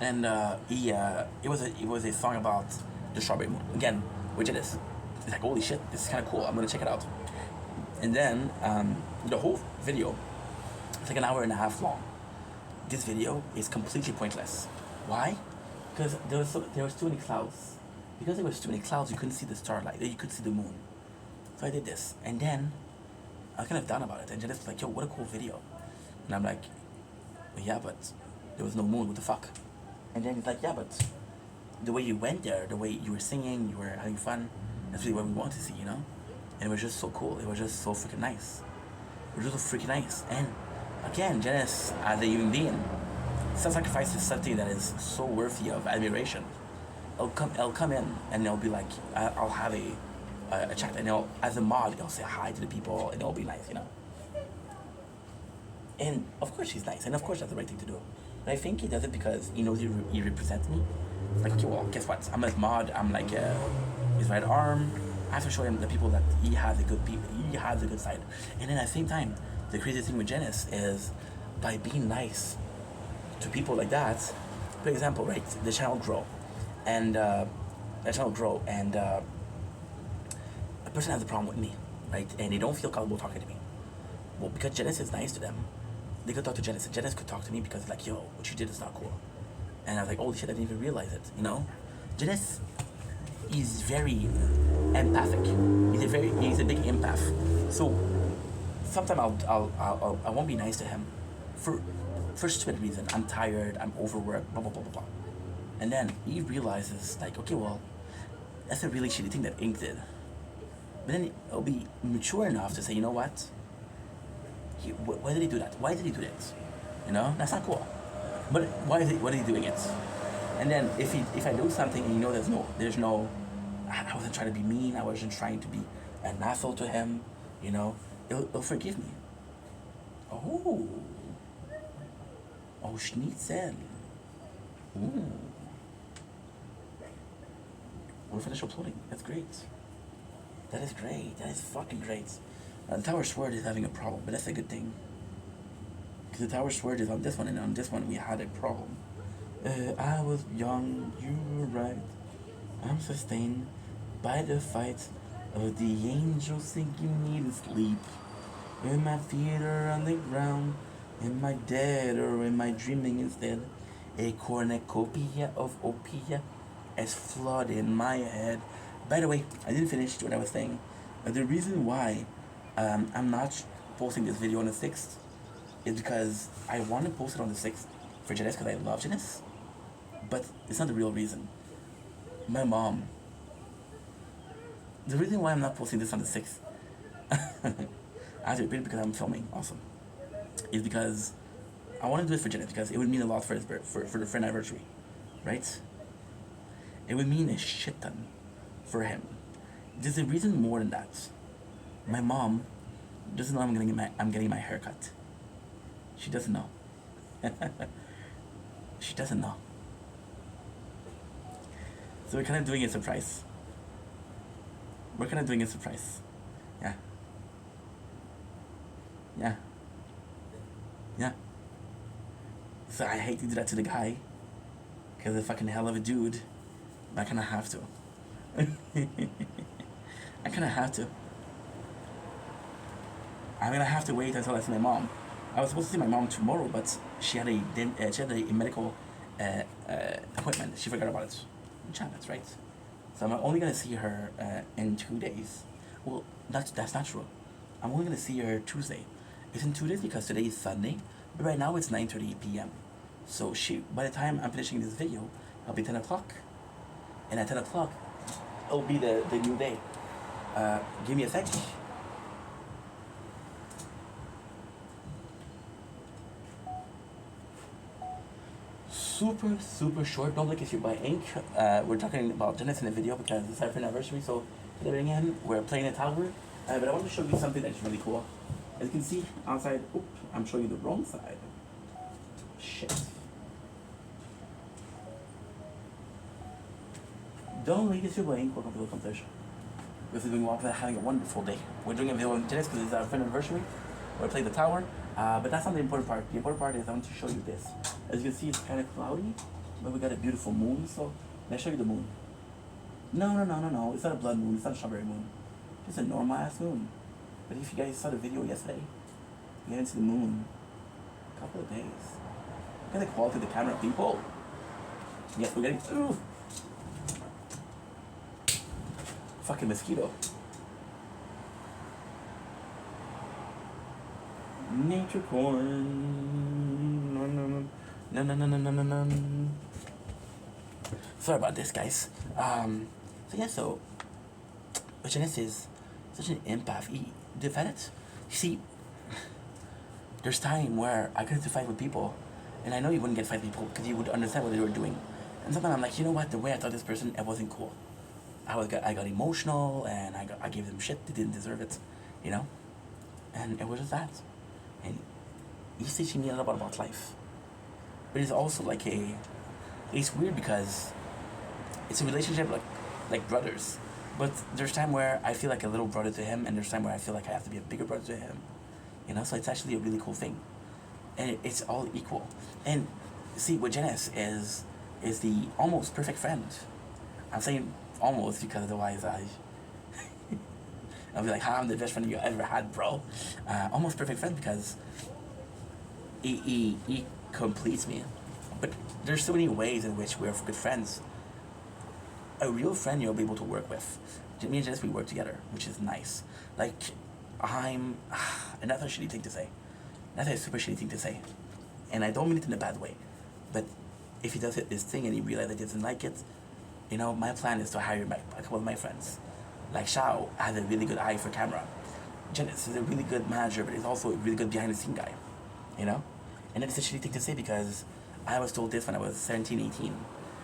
and it was a song about the strawberry moon again, which it is. It's like, holy shit, this is kind of cool. I'm gonna check it out. And then the whole video, it's like an hour and a half long. This video is completely pointless. Why? Because there was too many clouds. Because there was too many clouds, you couldn't see the starlight. You could see the moon. So I did this, and then I was kind of down about it. And Janice was like, "Yo, what a cool video." And I'm like, well, "Yeah, but there was no moon. What the fuck?" And then he's like, "Yeah, but the way you went there, the way you were singing, you were having fun, that's really what we want to see, you know." And it was just so cool. It was just so freaking nice. It was just so freaking nice. And again, Janice, as a human being, self-sacrifice is something that is so worthy of admiration. I'll come in and they'll be like, I'll have a chat, and as a mod, they'll say hi to the people, and it'll be nice, you know. And of course she's nice, and of course that's the right thing to do. But I think he does it because he knows he represents me. Like, okay, well, guess what? I'm his mod. I'm like his right arm. I have to show him the people that he has a good side. And then at the same time, the crazy thing with Janice is by being nice to people like that. For example, right, the channel grow, and a person has a problem with me, right, and they don't feel comfortable talking to me. Well, because Janice is nice to them, they could talk to Janice, and Janice could talk to me because like, yo, what you did is not cool. And I was like, holy shit, I didn't even realize it, you know. Janice is very empathic. He's a big empath. So sometimes I won't be nice to him for stupid reason. I'm tired. I'm overworked. Blah blah blah blah blah. And then he realizes like, okay, well, that's a really shitty thing that Ink did. But then he'll be mature enough to say, you know what? Why did he do that? Why did he do that? You know, that's not cool. But why is it? What is he doing it? And then if I do something and you know there's no, I wasn't trying to be mean. I wasn't trying to be an asshole to him. You know, he'll forgive me. Oh, oh, schnitzel. Ooh. We'll finish uploading. That's great. That is great. That is fucking great. The Tower Sword is having a problem, but that's a good thing. Because the Tower Sword is on this one, and on this one we had a problem. I was young, you were right. I'm sustained by the fight of the angels sinking me to sleep. With my feet are on the ground, am I dead or am I dreaming instead? A cornucopia of opium is flooded in my head. By the way, I didn't finish what I was saying. The reason why I'm not posting this video on the 6th is because I want to post it on the 6th for Janice because I love Janice. But it's not the real reason. My mom. The reason why I'm not posting this on the 6th, I have to repeat it because I'm filming also, is because I want to do it for Janice because it would mean a lot for his for the friend anniversary, right? It would mean a shit ton for him. There's a reason more than that. My mom doesn't know I'm getting my hair cut. She doesn't know. She doesn't know. So we're kind of doing a surprise. We're kind of doing a surprise. Yeah. Yeah. Yeah. So I hate to do that to the guy, because he's a fucking hell of a dude, but I kind of have to. I kind of have to. I'm gonna have to wait until I see my mom. I was supposed to see my mom tomorrow, but she had a medical appointment. She forgot about it. That's right. So I'm only gonna see her in 2 days. Well, that's not true. I'm only gonna see her Tuesday. It's in 2 days because today is Sunday, but right now it's 9:30 p.m. So by the time I'm finishing this video, it'll be 10 o'clock, and at 10 o'clock, it'll be the new day. Give me a sec. Super short. Don't look if you buy ink. We're talking about Janice in the video because it's our anniversary. So living in, we're playing a tower. But I want to show you something that's really cool. As you can see outside. Oops, I'm showing you the wrong side. Shit. Don't leave if you buy ink. Welcome to the competition. We're having a wonderful day. We're doing a video on Janice because it's our friend anniversary. We're playing the tower. But that's not the important part. The important part is I want to show you this. As you can see, it's kind of cloudy, but we got a beautiful moon. So let's show you the moon. No. It's not a blood moon. It's not a strawberry moon. It's a normal ass moon. But if you guys saw the video yesterday, we haven't seen the moon a couple of days. Look at the quality of the camera, people. Yes, we're getting. Ooh. Fucking mosquito. Nature corn. No. Sorry about this, guys. So Janice is such an empath. He developed. You see, there's time where I couldn't fight with people, and I know you wouldn't get fight with people because you would understand what they were doing. And sometimes I'm like, you know what? The way I thought this person, it wasn't cool. I got emotional, and I gave them shit. They didn't deserve it, you know. And it was just that. And he's teaching me a lot about life. But it's also like it's weird because it's a relationship like brothers. But there's time where I feel like a little brother to him, and there's time where I feel like I have to be a bigger brother to him. You know, so it's actually a really cool thing. And it's all equal. And see, what Janice is the almost perfect friend. I'm saying almost because otherwise I'll be like, I'm the best friend you ever had, bro. Almost perfect friend because he completes me. But there's so many ways in which we're good friends. A real friend you'll be able to work with. Me and Janice, we work together, which is nice. Like, and that's a shitty thing to say. That's a super shitty thing to say. And I don't mean it in a bad way. But if he does this thing and he realizes that he doesn't like it, you know, my plan is to hire a couple of my friends. Like Shao has a really good eye for camera. Janice is a really good manager, but he's also a really good behind the scene guy. You know? And it's a shitty thing to say because I was told this when I was 17, 18.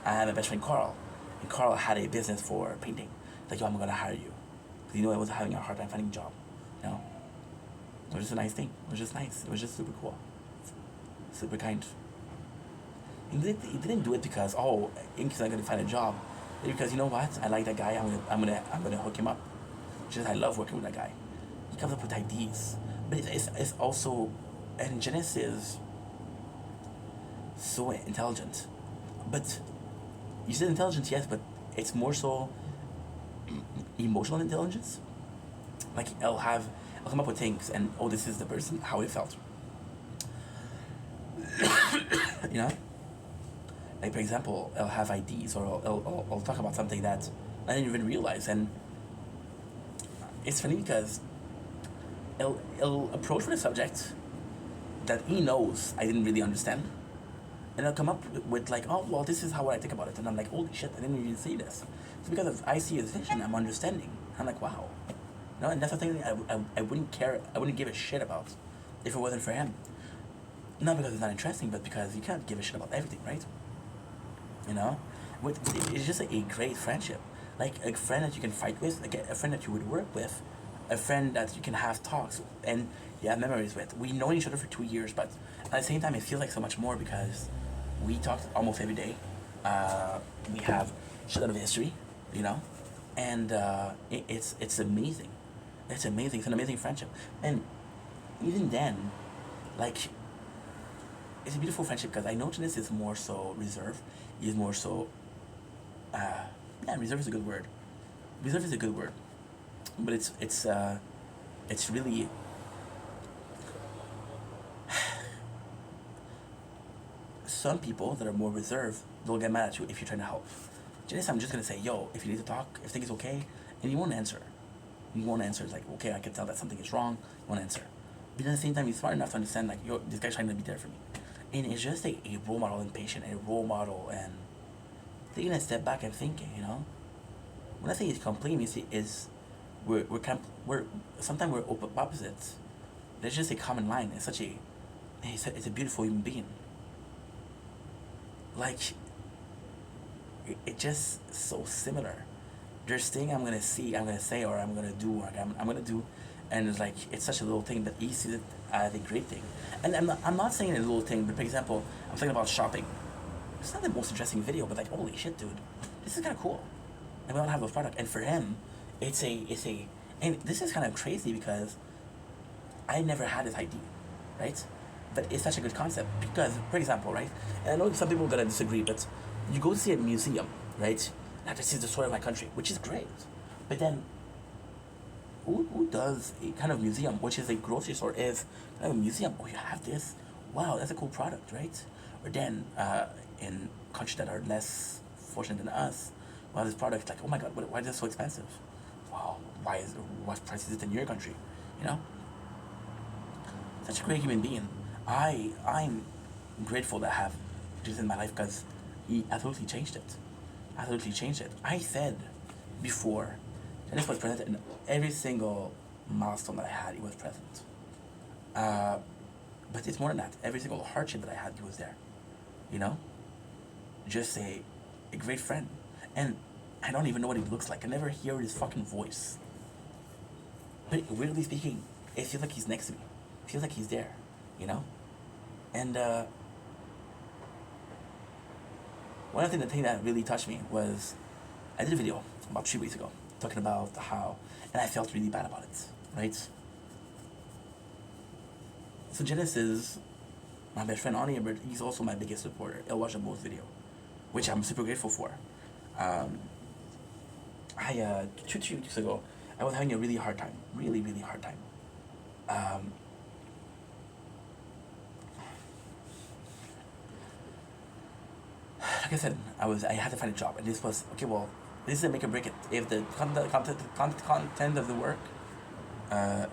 I had my best friend Carl, and Carl had a business for painting. Like, yo, I'm gonna hire you. Because I was having a hard time finding a job. You know? It was just a nice thing. It was just nice. It was just super cool. Super kind. He didn't do it because, oh, Inky's not gonna find a job. Because you know what? I like that guy. I'm gonna hook him up. Just I love working with that guy. He comes up with ideas, but it's also, and Janice is so intelligent, but you said intelligence, yes, but it's more so emotional intelligence. Like I'll come up with things, and oh, this is the person how it felt. You know, like for example, I'll have ideas, or I'll talk about something that I didn't even realize, and it's funny because he'll approach with a subject that he knows I didn't really understand, and I'll come up with like, oh well, this is how I think about it, and I'm like, holy shit, I didn't even see this. It's because of I see his vision, I'm understanding. I'm like, wow, no, and that's the thing I wouldn't care, I wouldn't give a shit about if it wasn't for him. Not because it's not interesting, but because you can't give a shit about everything, right? You know, it's just a great friendship, like a friend that you can fight with, like a friend that you would work with, a friend that you can have talks and you have memories with. We know each other for 2 years, but at the same time, it feels like so much more because we talk almost every day. We have shit out of history, you know, and it's amazing. It's amazing. It's an amazing friendship, and even then, like, it's a beautiful friendship because I know Janice is more so reserved. He's more so, yeah, reserve is a good word. Reserve is a good word, but it's really. Some people that are more reserved, they'll get mad at you if you're trying to help. Janice, I'm just gonna say, yo, if you need to talk, if things okay, and you won't answer. You won't answer. It's like, okay, I can tell that something is wrong. You won't answer. But at the same time, he's smart enough to understand, like, yo, this guy's trying to be there for me. And it's just a role model and patient, a role model, and taking a step back and thinking, you know. When I say he's complaining, is we're sometimes we're opposites. There's just a common line. It's such a, it's a beautiful human being. Like, it just so similar. There's thing I'm gonna see, I'm gonna say, or I'm gonna do, or I'm gonna do, and it's like it's such a little thing that he sees it as a great thing. And I'm not saying a little thing, but for example, I'm thinking about shopping. It's not the most interesting video, but like, holy shit, dude, this is kind of cool. And we don't have those products. And for him, it's a, and this is kind of crazy because I never had this idea, right? But it's such a good concept because, for example, right? And I know some people are gonna disagree, but you go see a museum, right? Now this is the story of my country, which is great. But then, who does a kind of museum, which is a grocery store, is kind of a museum? Oh, you have this. Wow, that's a cool product, right? Or then, in countries that are less fortunate than us, well, this product, like, oh my god, why is this so expensive? Wow, what price is it in your country? You know? Such a great human being. I'm grateful to have Jesus in my life because he absolutely changed it. Absolutely changed it. I said before, and this was present in every single milestone that I had, he was present. But it's more than that. Every single hardship that I had, he was there. You know? Just a great friend. And I don't even know what he looks like. I never hear his fucking voice. But weirdly speaking, it feels like he's next to me. It feels like he's there. You know? And one of the things that really touched me was I did a video about 3 weeks ago talking about how, and I felt really bad about it, right? So Janice is my best friend on here, but he's also my biggest supporter. He'll watch the both video, which I'm super grateful for. I 3 weeks ago, I was having a really hard time, really, really hard time. Like I said, I had to find a job, and this was okay. Well, this is a make or break it. If the content of the work,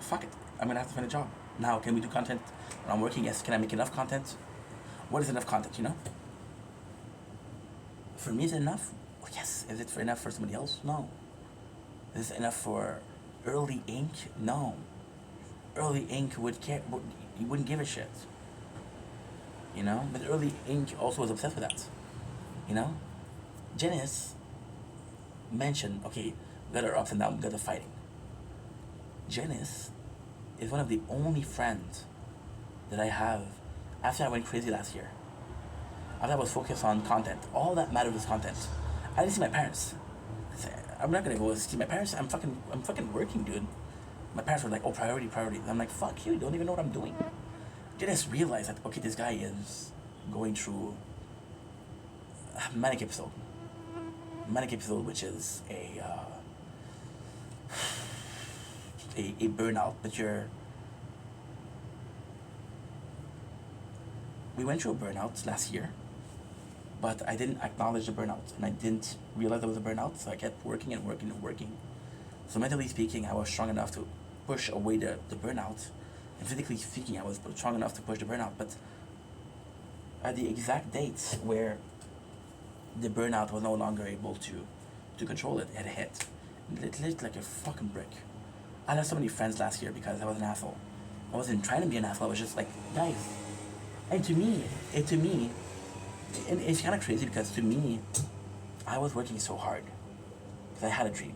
fuck it, I'm gonna have to find a job. Now, can we do content when I'm working? Yes. Can I make enough content? What is enough content? You know. For me, is it enough? Well, yes. Is it for enough for somebody else? No. Is it enough for Early Ink? No. Early Ink would care. He wouldn't give a shit. you know. But early Inc. also was obsessed with that, you know. Janice mentioned, okay, we got our ups and downs, we got the fighting. Janice is one of the only friends that I have after I went crazy last year. After I was focused on content, all that mattered was content. I didn't see my parents. I'm not gonna go see my parents. I'm fucking working, dude. My parents were like, oh, priority, priority. I'm like, fuck you, you don't even know what I'm doing. Then I just realized that, okay, this guy is going through a manic episode. Manic episode, which is a burnout, but we went through a burnout last year, but I didn't acknowledge the burnout, and I didn't realize it was a burnout, so I kept working and working and working. So mentally speaking, I was strong enough to push away the burnout, and physically speaking, I was strong enough to push the burnout, but at the exact dates where the burnout was no longer able to control it, it hit. It hit like a fucking brick. I lost so many friends last year because I was an asshole. I wasn't trying to be an asshole, I was just like, guys. And to me, and it's kind of crazy because to me, I was working so hard because I had a dream.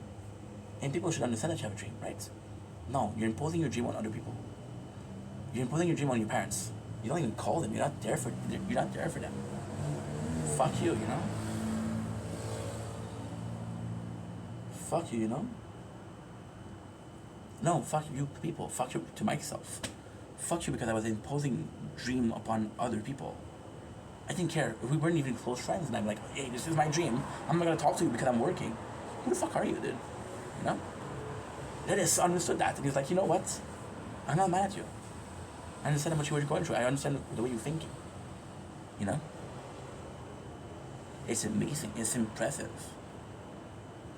And people should understand that you have a dream, right? No, you're imposing your dream on other people. You're imposing your dream on your parents. You don't even call them. You're not there for them. Fuck you, you know? Fuck you, you know? No, fuck you people. Fuck you to myself. Fuck you because I was imposing dream upon other people. I didn't care. We weren't even close friends, and I'm like, hey, this is my dream. I'm not gonna talk to you because I'm working. Who the fuck are you, dude? You know? Dennis understood that, and he's like, you know what? I'm not mad at you. I understand what you were going through. I understand the way you're thinking. You know? It's amazing. It's impressive.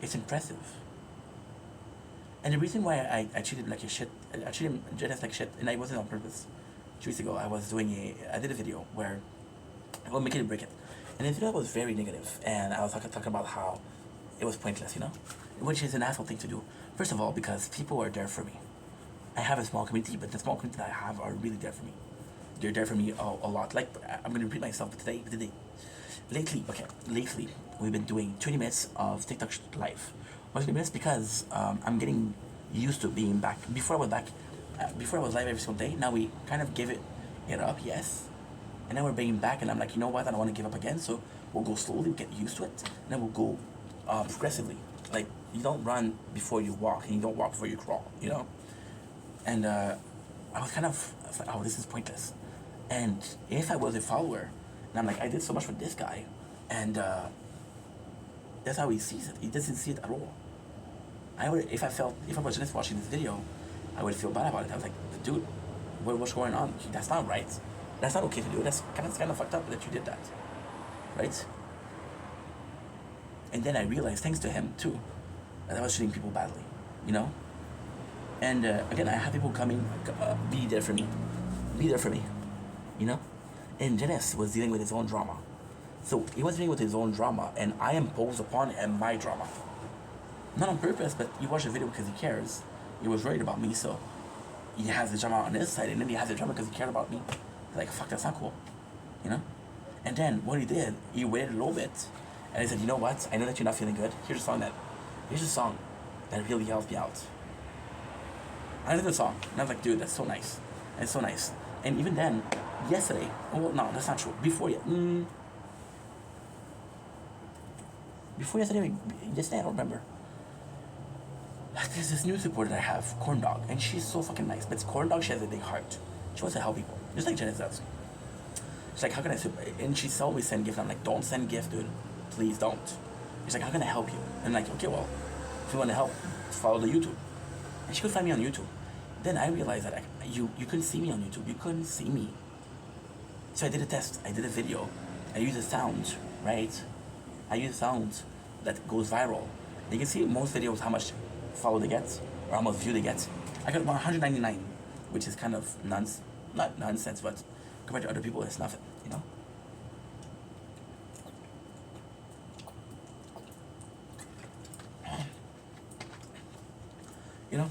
It's impressive. And the reason why I treated like a shit, I treated Janice like shit, and I wasn't on purpose. 2 weeks ago, I did a video where I will make it or break it. And the video was very negative, and I was talking about how it was pointless, you know? Which is an asshole thing to do. First of all, because people are there for me. I have a small community, but the small community that I have are really there for me. They're there for me a lot. Like, I'm gonna repeat myself, but today, lately, we've been doing 20 minutes of TikTok live. Why 20 minutes? Because I'm getting used to being back. Before I was live every single day. Now we kind of give it up, yes. And then we're bringing back, and I'm like, you know what? I don't want to give up again. So we'll go slowly, we'll get used to it, and then we'll go progressively. Like, you don't run before you walk, and you don't walk before you crawl, you know? And I was like, oh, this is pointless. And if I was a follower, and I'm like, I did so much for this guy, and that's how he sees it. He doesn't see it at all. If I was just watching this video, I would feel bad about it. I was like, dude, what's going on? That's not right. That's not okay to do. That's kind of fucked up that you did that, right? And then I realized, thanks to him too, that I was treating people badly, you know. And again, I have people coming, be there for me, you know. And Janice was dealing with his own drama, so he was dealing with his own drama, and I imposed upon him my drama. Not on purpose, but he watched the video because he cares. He was worried about me, so he has the drama on his side, and then he has the drama because he cared about me. Like, fuck, that's not cool, you know? And then what he did, he waited a little bit, and he said, you know what? I know that you're not feeling good. Here's a song that really helped me out. I did the song, and I was like, dude, that's so nice. And it's so nice. And even then, yesterday, well, no, that's not true. Before yesterday, I don't remember. There's this new supporter that I have, Corn Dog, and she's so fucking nice. But it's Corn Dog, she has a big heart. She wants to help people, just like Janice does. She's like, how can I support? And she's always send gifts. I'm like, don't send gifts, dude. Please don't. She's like, how can I help you? And I'm like, okay, well, if you want to help, follow the YouTube. And she could find me on YouTube. Then I realized that you couldn't see me on YouTube. You couldn't see me. So I did a test. I did a video. I used a sound, right? I use a sound that goes viral. And you can see most videos how much follow they get, or how much view they get. I got 199, which is kind of not nonsense, but compared to other people, it's nothing, you know? You know?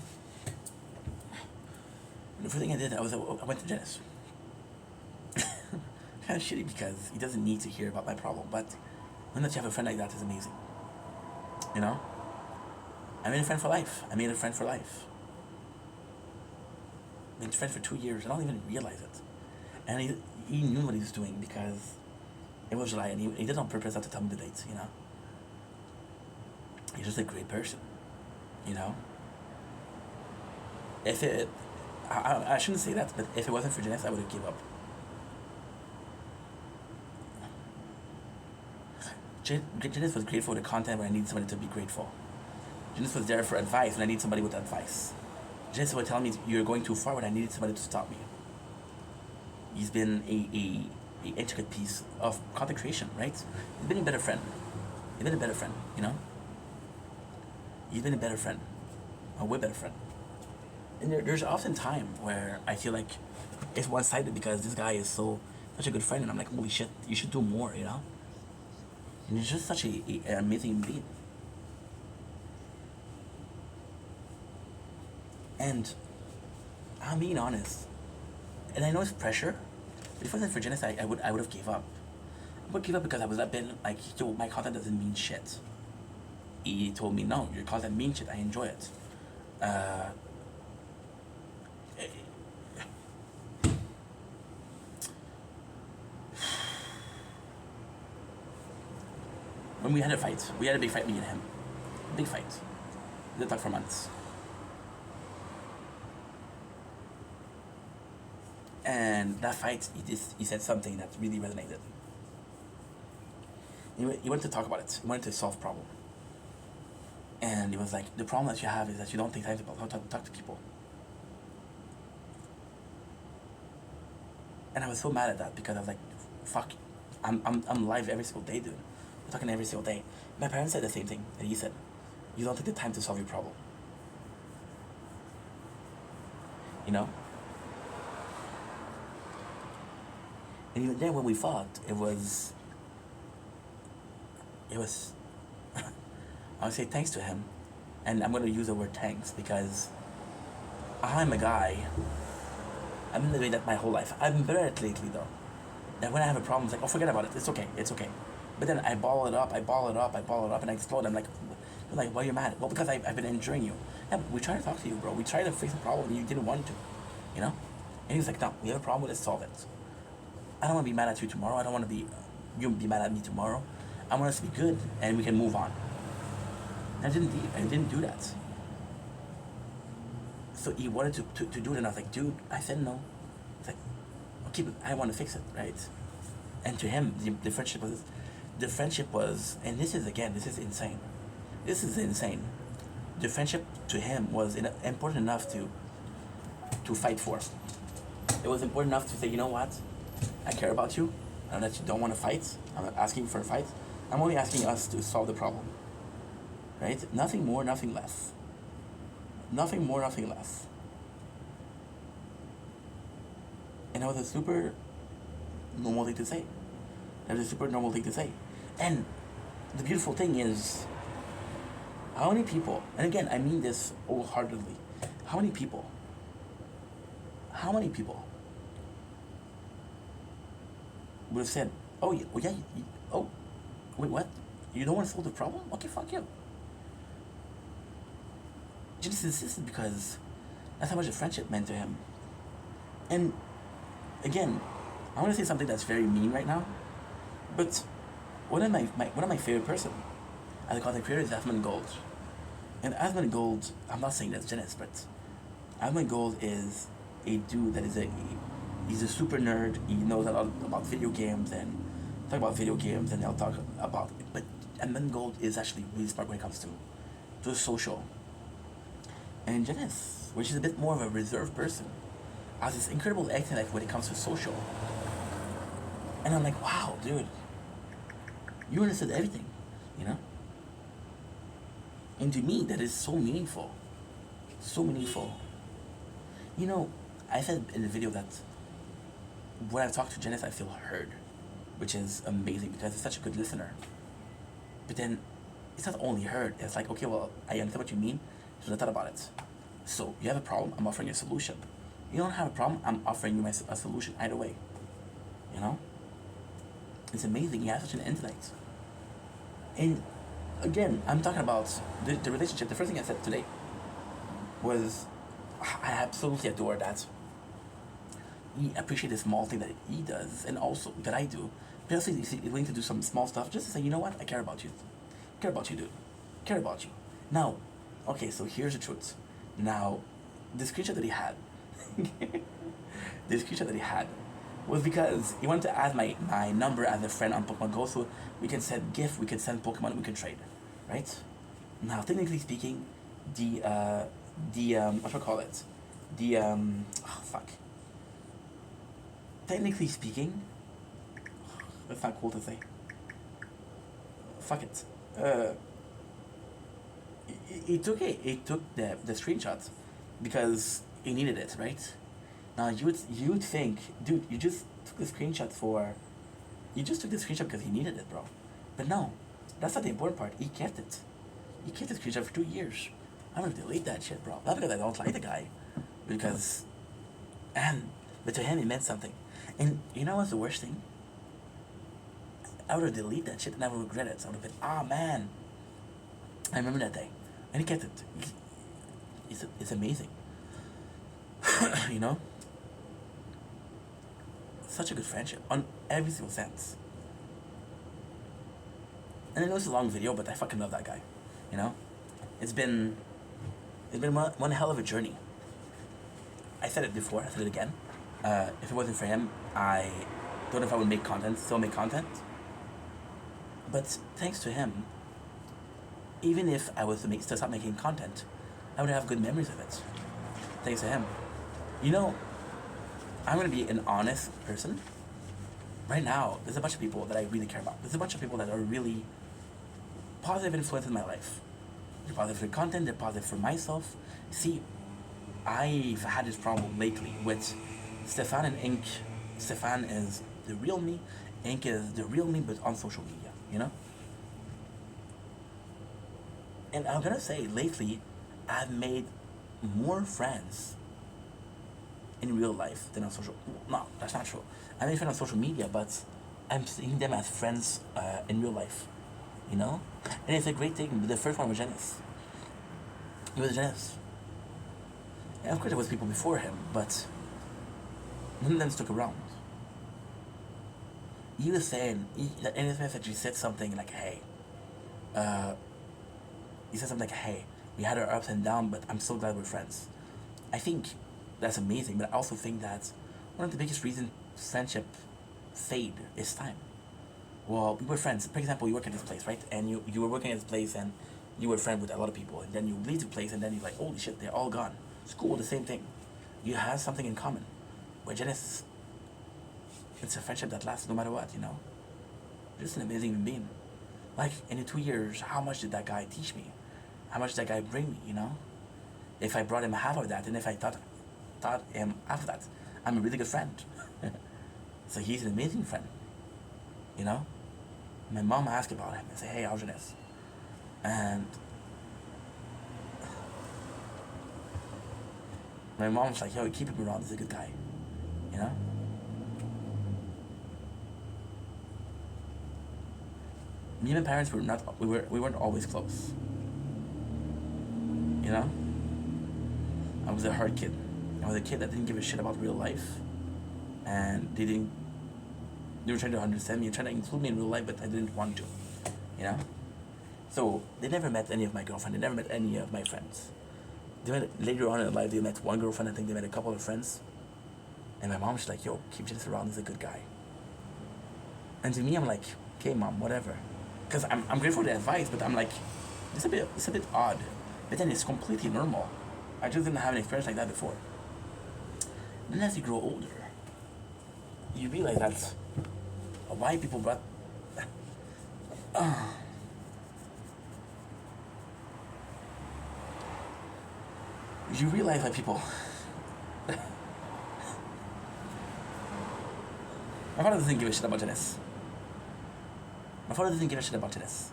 The first thing I did, I went to Janice. kind of shitty because he doesn't need to hear about my problem. But when that you have a friend like that is amazing. You know, I made a friend for life. I made a friend for life. I made a friend for 2 years. I don't even realize it. And he knew what he was doing because it was July, and he did it on purpose not to tell me the dates. You know, he's just a great person. You know, if it, I shouldn't say that, but if it wasn't for Janice, I would have given up. Janice was grateful for the content when I needed somebody to be grateful. Janice was there for advice when I need somebody with advice. Janice would tell me you're going too far when I needed somebody to stop me. He's been a intricate piece of content creation, right? He's been a better friend. He's been a better friend, you know? He's been a better friend. A way better friend. And there's often time where I feel like it's one-sided because this guy is such a good friend, and I'm like, holy shit, you should do more, you know? And he's just such an amazing being. And I'm being honest, and I know it's pressure. But if it wasn't for Janice, I would have gave up. I would give up because I was a bit like, yo, my content doesn't mean shit. He told me, no, your content means shit. I enjoy it. When we had a fight, we had a big fight, me and him. Big fight. We didn't talk for months. And that fight, he said something that really resonated. He wanted to talk about it. He wanted to solve the problem. And he was like, the problem that you have is that you don't take time to talk to people. And I was so mad at that because I was like, fuck, I'm live every single day, dude. We're talking every single day. My parents said the same thing that he said. You don't take the time to solve your problem. You know? And even then when we fought, it was I would say thanks to him. And I'm gonna use the word thanks because I'm a guy. I've been doing that my whole life. I've been better at it lately though. That when I have a problem, it's like, oh, forget about it. It's okay. But then I ball it up, and I explode. I'm like, why are you mad? Well, because I've been enjoying you. Yeah, but we tried to talk to you, bro. We tried to fix the problem, and you didn't want to, you know? And he was like, no, we have a problem, let's solve it. I don't want to be mad at you tomorrow. I don't want to be, you be mad at me tomorrow. I want us to be good, and we can move on. I didn't do that. So he wanted to do it, and I was like, dude, I said no. It's like, okay, but I want to fix it, right? And to him, the friendship was, and this is insane. This is insane. The friendship to him was important enough to fight for. It was important enough to say, you know what? I care about you. I know that you don't want to fight. I'm not asking for a fight. I'm only asking us to solve the problem. Right? Nothing more, nothing less. Nothing more, nothing less. And it was a super normal thing to say. It was a super normal thing to say. And the beautiful thing is, how many people, and again, I mean this wholeheartedly, how many people would have said, oh, yeah, oh, wait, what? You don't want to solve the problem? Okay, fuck you. Just insisted because that's how much the friendship meant to him. And again, I want to say something that's very mean right now, but one of my favorite person as a content creator is Asmongold Gold. And Asmongold Gold, I'm not saying that's Janice, but Asmongold Gold is a dude that he's a super nerd. He knows a lot about video games and talk about video games, and they'll talk about it. But Asmongold Gold is actually really smart when it comes to social. And Janice, which is a bit more of a reserved person, has this incredible intellect when it comes to social. And I'm like, wow, dude, you understood everything, you know? And to me, that is so meaningful. So meaningful. You know, I said in the video that when I talk to Janice, I feel heard, which is amazing because it's such a good listener. But then, it's not only heard, it's like, okay, well, I understand what you mean, so I thought about it. So, you have a problem, I'm offering you a solution. You don't have a problem, I'm offering you a solution either way. You know? It's amazing. He has such an intellect. And again, I'm talking about the relationship. The first thing I said today was I absolutely adore that. He appreciate the small thing that he does and also that I do. But also he's willing to do some small stuff just to say, you know what, I care about you. Care about you, dude. Care about you. Now, okay, so here's the truth. Now, the screenshot that he had, the screenshot that he had was because he wanted to add my number as a friend on Pokemon Go so we can send gift, we can send Pokemon, we can trade, right? Now, technically speaking, what do I call it? Oh, fuck. Technically speaking, that's not cool to say. Fuck it. He took it. He took the screenshot because he needed it, right? Now you would think, dude, you just took the screenshot for, you just took the screenshot because he needed it, bro. But no, that's not the important part. He kept it. He kept the screenshot for 2 years. I'm gonna delete that shit, bro. Not because I don't like the guy, because, but to him it meant something. And you know what's the worst thing? I would have deleted that shit and I would regret it. So I would have been, ah, man. I remember that day. And he kept it. It's amazing. You know? Such a good friendship on every single sense. And I know it's a long video, but I fucking love that guy. You know? It's been one hell of a journey. I said it before, I said it again. If it wasn't for him, I don't know if I would still make content. But thanks to him, even if I was to stop making content, I would have good memories of it. Thanks to him. You know, I'm gonna be an honest person. Right now, there's a bunch of people that I really care about. There's a bunch of people that are really positive influence in my life. They're positive for content, they're positive for myself. See, I've had this problem lately with Stefan and Ink. Stefan is the real me, Ink is the real me, but on social media, you know? And I'm gonna say, lately, I've made more friends in real life than on social. No, that's not true. I made friends on social media, but I'm seeing them as friends in real life, you know. And it's a great thing. The first one was Janice. It was Janice. And of course, there was people before him, but none of them stuck around. He was saying in his message, he said something like, "Hey," he said something like, "Hey, we had our ups and downs, but I'm so glad we're friends." I think that's amazing, but I also think that one of the biggest reasons friendship fade is time. Well, we were friends. For example, you work at this place, right? And you were working at this place and you were friends with a lot of people. And then you leave the place and then you're like, holy shit, they're all gone. School, the same thing. You have something in common. Where Janice, it's a friendship that lasts no matter what, you know? Just an amazing human being. Like, in the 2 years, how much did that guy teach me? How much did that guy bring me, you know? If I brought him half of that, and if I taught him half of that, I'm a really good friend. So he's an amazing friend, you know? My mom asked about him and said, "Hey, how's Janice?" And my mom's like, "Yo, keep him around, he's a good guy," you know? Me and my parents we weren't always close. You know? I was a hard kid. I was a kid that didn't give a shit about real life. And they were trying to understand me and trying to include me in real life, but I didn't want to. You know? So they never met any of my girlfriends, they never met any of my friends. Later on in life they met one girlfriend, I think they met a couple of friends. And my mom's like, "Yo, keep Janice around, he's a good guy." And to me I'm like, okay mom, whatever. Because I'm grateful for the advice, but I'm like, it's a bit odd. But then it's completely normal. I just didn't have an experience like that before. Then as you grow older, you realize that why people brought you realize why people my father doesn't give a shit about Janice. My father doesn't give a shit about Janice.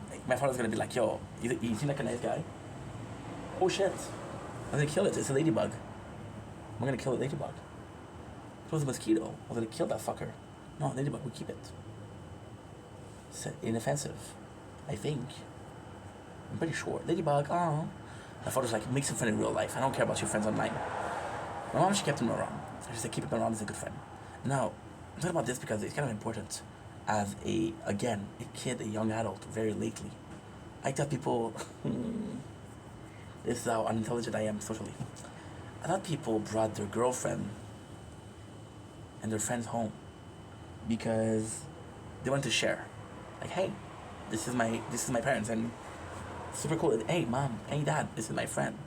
Like, my father's gonna be like, "Yo, you seem like a nice guy." Oh shit, I'm gonna kill it. It's a ladybug. I'm gonna kill a ladybug. It was a mosquito. I'm gonna kill that fucker. No, Ladybug, we keep it. It's inoffensive, I think. I'm pretty sure. Ladybug, oh. My father's like, make some friend in real life. I don't care about your friends online. My mom, she kept him around. She said, keep him around as a good friend. Now, I'm talking about this because it's kind of important as a kid, a young adult, very lately. I tell people, this is how unintelligent I am socially. I thought people brought their girlfriend and their friends home because they want to share. Like, hey, this is my parents, and super cool. Hey, mom, hey, dad, this is my friend.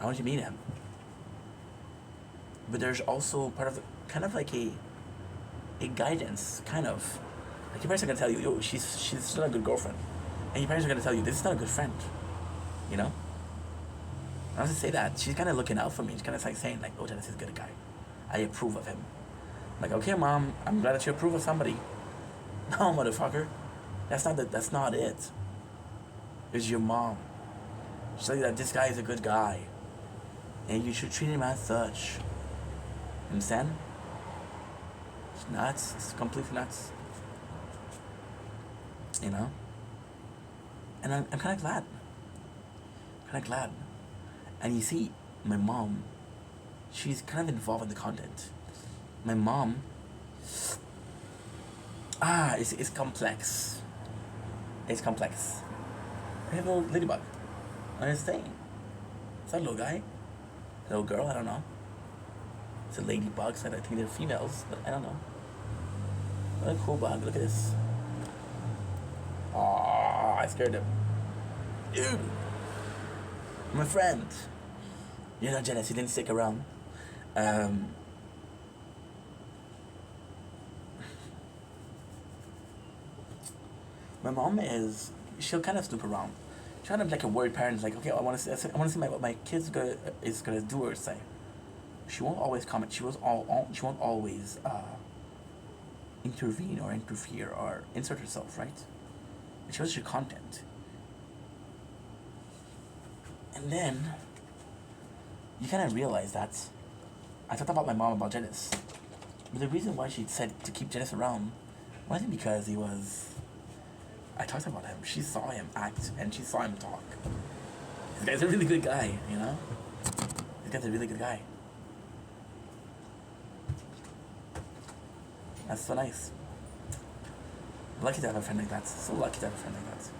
I want you to meet him. But there's also part of the, kind of like a guidance, kind of. Like your parents are gonna tell you, yo, she's not a good girlfriend, and your parents are gonna tell you, this is not a good friend. You know. I have to say that she's kind of looking out for me. She's kind of like saying, like, oh, Dennis is a good guy. I approve of him. I'm like, okay, mom, I'm glad that you approve of somebody. No, motherfucker, that's not it. It's your mom. She's like that. This guy is a good guy, and you should treat him as such. You understand? It's nuts. It's completely nuts. You know? And I'm kind of glad. Kind of glad. And you see, my mom, she's kind of involved in the content. My mom, it's complex. It's complex. I have a little ladybug on his thing. Is that a little guy? A little girl? I don't know. It's a ladybug, so I think they're females, but I don't know. What a cool bug. Look at this. Aww, I scared him. Dude! My friend. You know, Janice, you didn't stick around. My mom she'll kind of snoop around. She's kind of like a worried parent, like, okay, I want to see what my kid's is gonna do or say. She won't always comment. She won't always intervene or interfere or insert herself, right? It shows your content. And then you kind of realize that I talked about my mom about Janice, but the reason why she said to keep Janice around wasn't because I talked about him. She saw him act and she saw him talk. This guy's a really good guy, you know? This guy's a really good guy. That's so nice. Lucky to have a friend like that. So lucky to have a friend like that.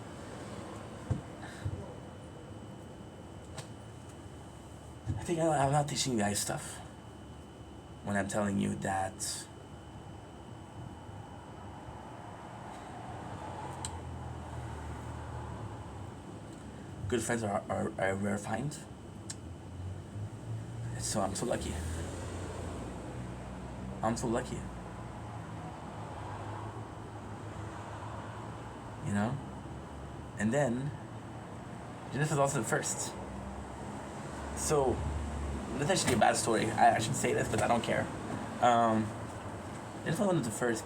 I think I'm not teaching you guys stuff when I'm telling you that good friends are a rare find. So I'm so lucky. I'm so lucky. You know? And then, Janice is also the first. So, that's actually a bad story. I should say this, but I don't care. Janice was one of the first.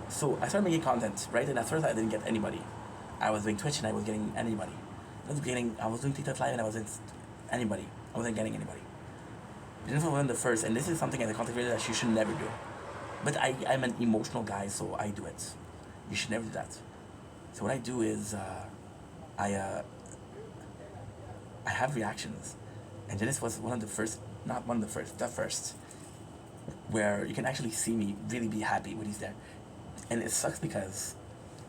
So, I started making content, right? And at first I didn't get anybody. I was doing Twitch and I was getting anybody. I was doing TikTok Live and I wasn't anybody. I wasn't getting anybody. Janice was one of the first, and this is something as a content creator that you should never do. But I'm an emotional guy, so I do it. You should never do that. So what I do is, I have reactions, and Janice was one of the first, not one of the first, the first, where you can actually see me really be happy when he's there. And it sucks because,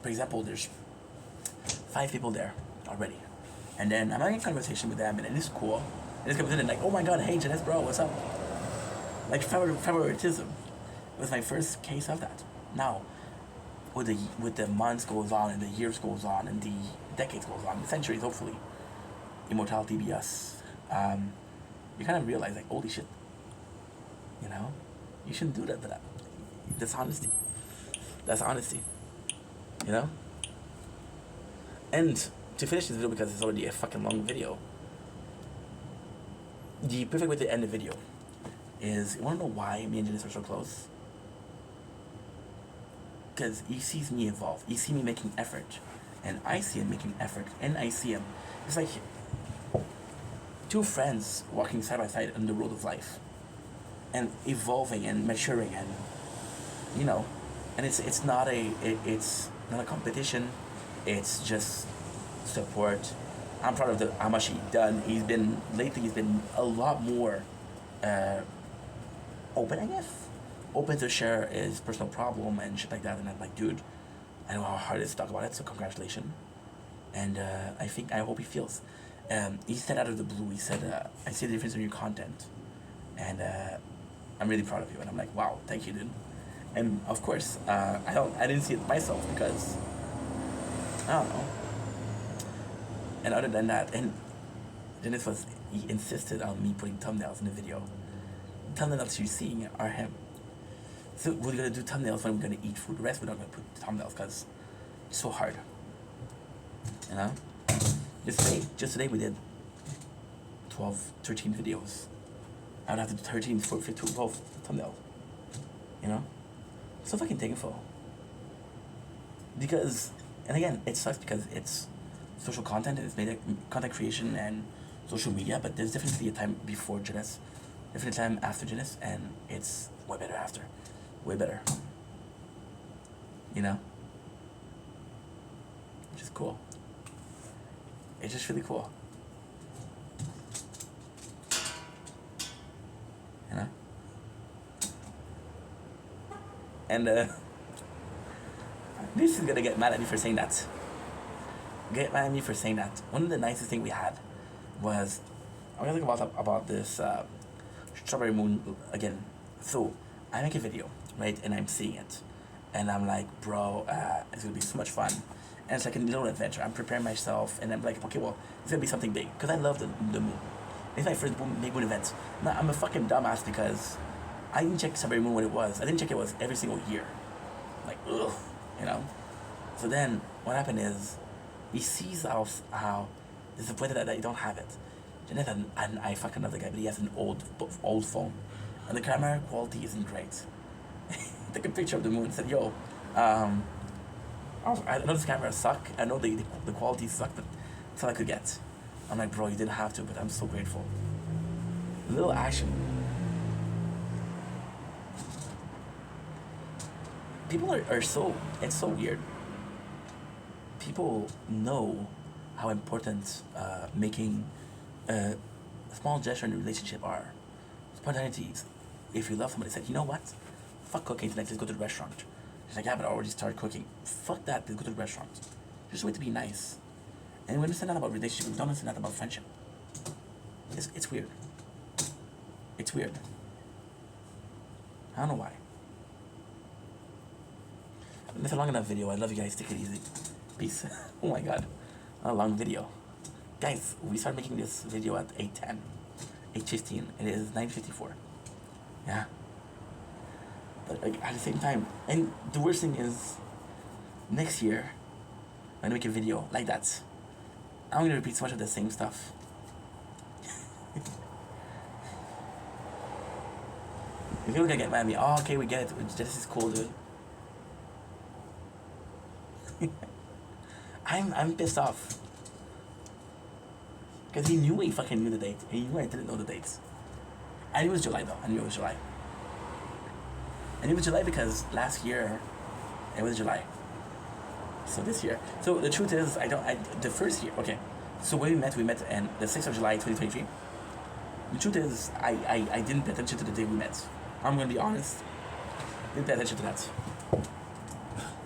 for example, there's 5 people there already, and then I'm having a conversation with them, and it's cool. And this comes in and like, oh my god, hey Janice, bro, what's up? Like favoritism. It was my first case of that. Now, with the months goes on and the years goes on and the decades goes on, the centuries hopefully, immortality be us. You kind of realize like, holy shit, you know, you shouldn't do that. But that's honesty. That's honesty. You know. And to finish this video, because it's already a fucking long video, the perfect way to end the video is, you wanna know why me and Janice are so close? Because he sees me evolve. He sees me making effort. And I see him making effort. And I see him. It's like 2 friends walking side by side on the road of life. And evolving and maturing and, you know, and it's not a competition. It's just support. I'm proud of how much he's done. He's been a lot more uh, open, I guess, open to share his personal problem and shit like that. And I'm like, dude, I know how hard it is to talk about it. So congratulations. And I hope he feels. He said out of the blue, he said, I see the difference in your content, and I'm really proud of you. And I'm like, wow, thank you, dude. And of course, I didn't see it myself because I don't know. And other than that, and Dennis he insisted on me putting thumbnails in the video. Thumbnails you're seeing are him. So we're gonna do thumbnails when we're gonna eat food. The rest we're not gonna put thumbnails because it's so hard. You know? Just today we did 12, 13 videos. I would have to do 13, 14, 12 thumbnails. You know? So fucking thankful. Because, and again, it sucks because it's social content and it's made content creation and social media, but there's definitely a time before Guinness, definitely a time after Guinness, and it's way better after. Way better. You know? Which is cool. It's just really cool. You know? And this is gonna get mad at me for saying that. Get mad at me for saying that. One of the nicest things we had was, I'm gonna think about this Strawberry Moon again. So I make a video, right, and I'm seeing it, and I'm like, bro, it's gonna be so much fun, and it's like a little adventure. I'm preparing myself, and I'm like, okay, well, it's gonna be something big, because I love the moon. It's my first big moon event. Now, I'm a fucking dumbass because I didn't check Strawberry Moon what it was. I didn't check it was every single year. Like, ugh, you know? So then, what happened is, he sees how disappointed that I don't have it. Jonathan, and I fucking love the guy, but he has an old phone. And the camera quality isn't great. Took a picture of the moon and said, yo, I know this camera suck. I know the quality sucked, but that's all I could get. I'm like, bro, you didn't have to, but I'm so grateful. A little action. People are so, it's so weird. People know how important making a small gesture in a relationship are. Spontaneities. If you love somebody, said, you know what? Fuck cooking tonight, let's go to the restaurant. She's like, yeah, but I already started cooking. Fuck that, let's go to the restaurant. Just wait to be nice. And we understand that about relationship, we don't understand that about friendship. It's weird. It's weird. I don't know why. It's a long enough video. I love you guys. Take it easy. Peace. Oh my god. A long video. Guys, we started making this video at 8:10. 8:15. It is 9:54. Yeah. But like, at the same time, and the worst thing is, next year, I'm gonna make a video like that. I'm gonna repeat so much of the same stuff. People are gonna get mad at me. Oh, okay, we get it. This is cool, dude. I'm pissed off. Because he knew he fucking knew the date. He knew I didn't know the dates. I knew it was July though. I knew it was July. I knew it was July because last year it was July. So this year. So the truth is, the first year, okay. So when we met on the 6th of July 2023. The truth is, I didn't pay attention to the day we met. I'm gonna be honest. Didn't pay attention to that.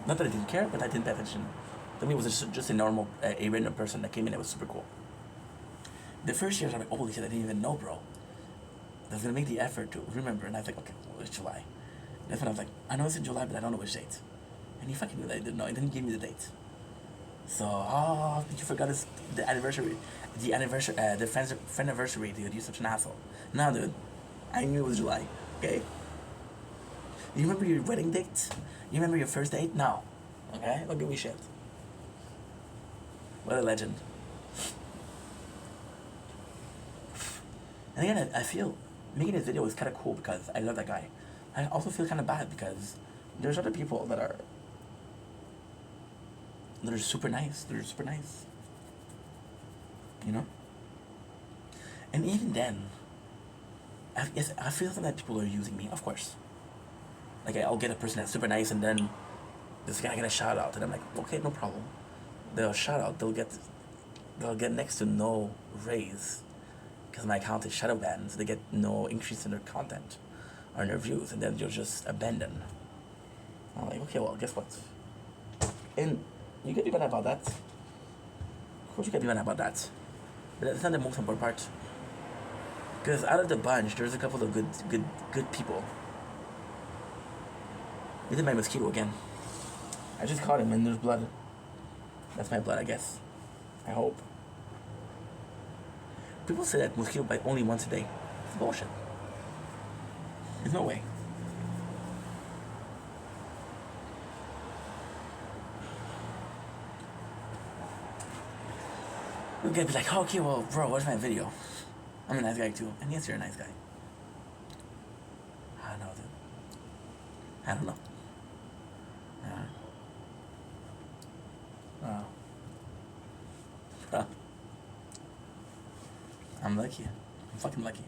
Not that I didn't care, but I didn't pay attention. To me, it was just a normal, a random person that came in. It was super cool. The first year, I was like, holy shit, I didn't even know, bro. I was gonna make the effort to remember, and I was like, okay, well, it's July. That's when I was like, I know it's in July, but I don't know which date. And he fucking knew that I didn't know. He didn't give me the date. So, you forgot the anniversary, the friend anniversary, dude. You're such an asshole. Nah, dude, I knew it was July. Okay. You remember your wedding date? You remember your first date? No. Okay, don't give me shit. What a legend. And again, I feel making this video is kind of cool because I love that guy. I also feel kind of bad because there's other people that are super nice. They're super nice. You know? And even then, I feel that people are using me, of course. Like I'll get a person that's super nice, and then this guy get a shout out, and I'm like, okay, no problem. They'll shout out. They'll get next to no raise because my account is shadow banned, so they get no increase in their content or in their views, and then you'll just abandon. I'm like, okay, well, guess what? And you can be mad about that. Of course, you can be mad about that. But that's not the most important part. Because out of the bunch, there's a couple of good people. We did my mosquito again. I just caught him and there's blood. That's my blood, I guess. I hope. People say that mosquito bite only once a day. It's bullshit. There's no way. You're gonna be like, oh, okay, well, bro, watch my video. I'm a nice guy too. And yes, you're a nice guy. I don't know, dude. I don't know. Huh. I'm lucky. I'm fucking lucky.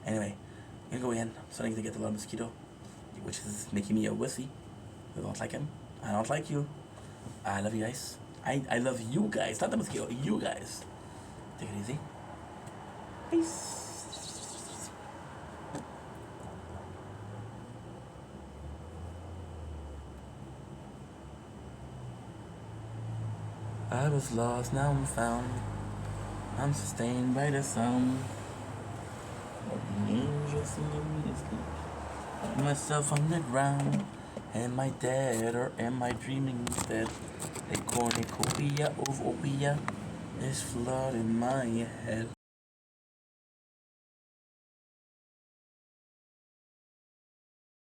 Anyway, I'm gonna go in. I'm starting to get a lot of mosquito, which is making me a wussy. I don't like him. I don't like you. I love you guys. I love you guys, not the mosquito. You guys. Take it easy. Peace. I was lost, now I'm found. I'm sustained by the sound of the angels singing me to sleep. Put myself on the ground. Am I dead or am I dreaming instead? A cornucopia of obeah is flooding my head.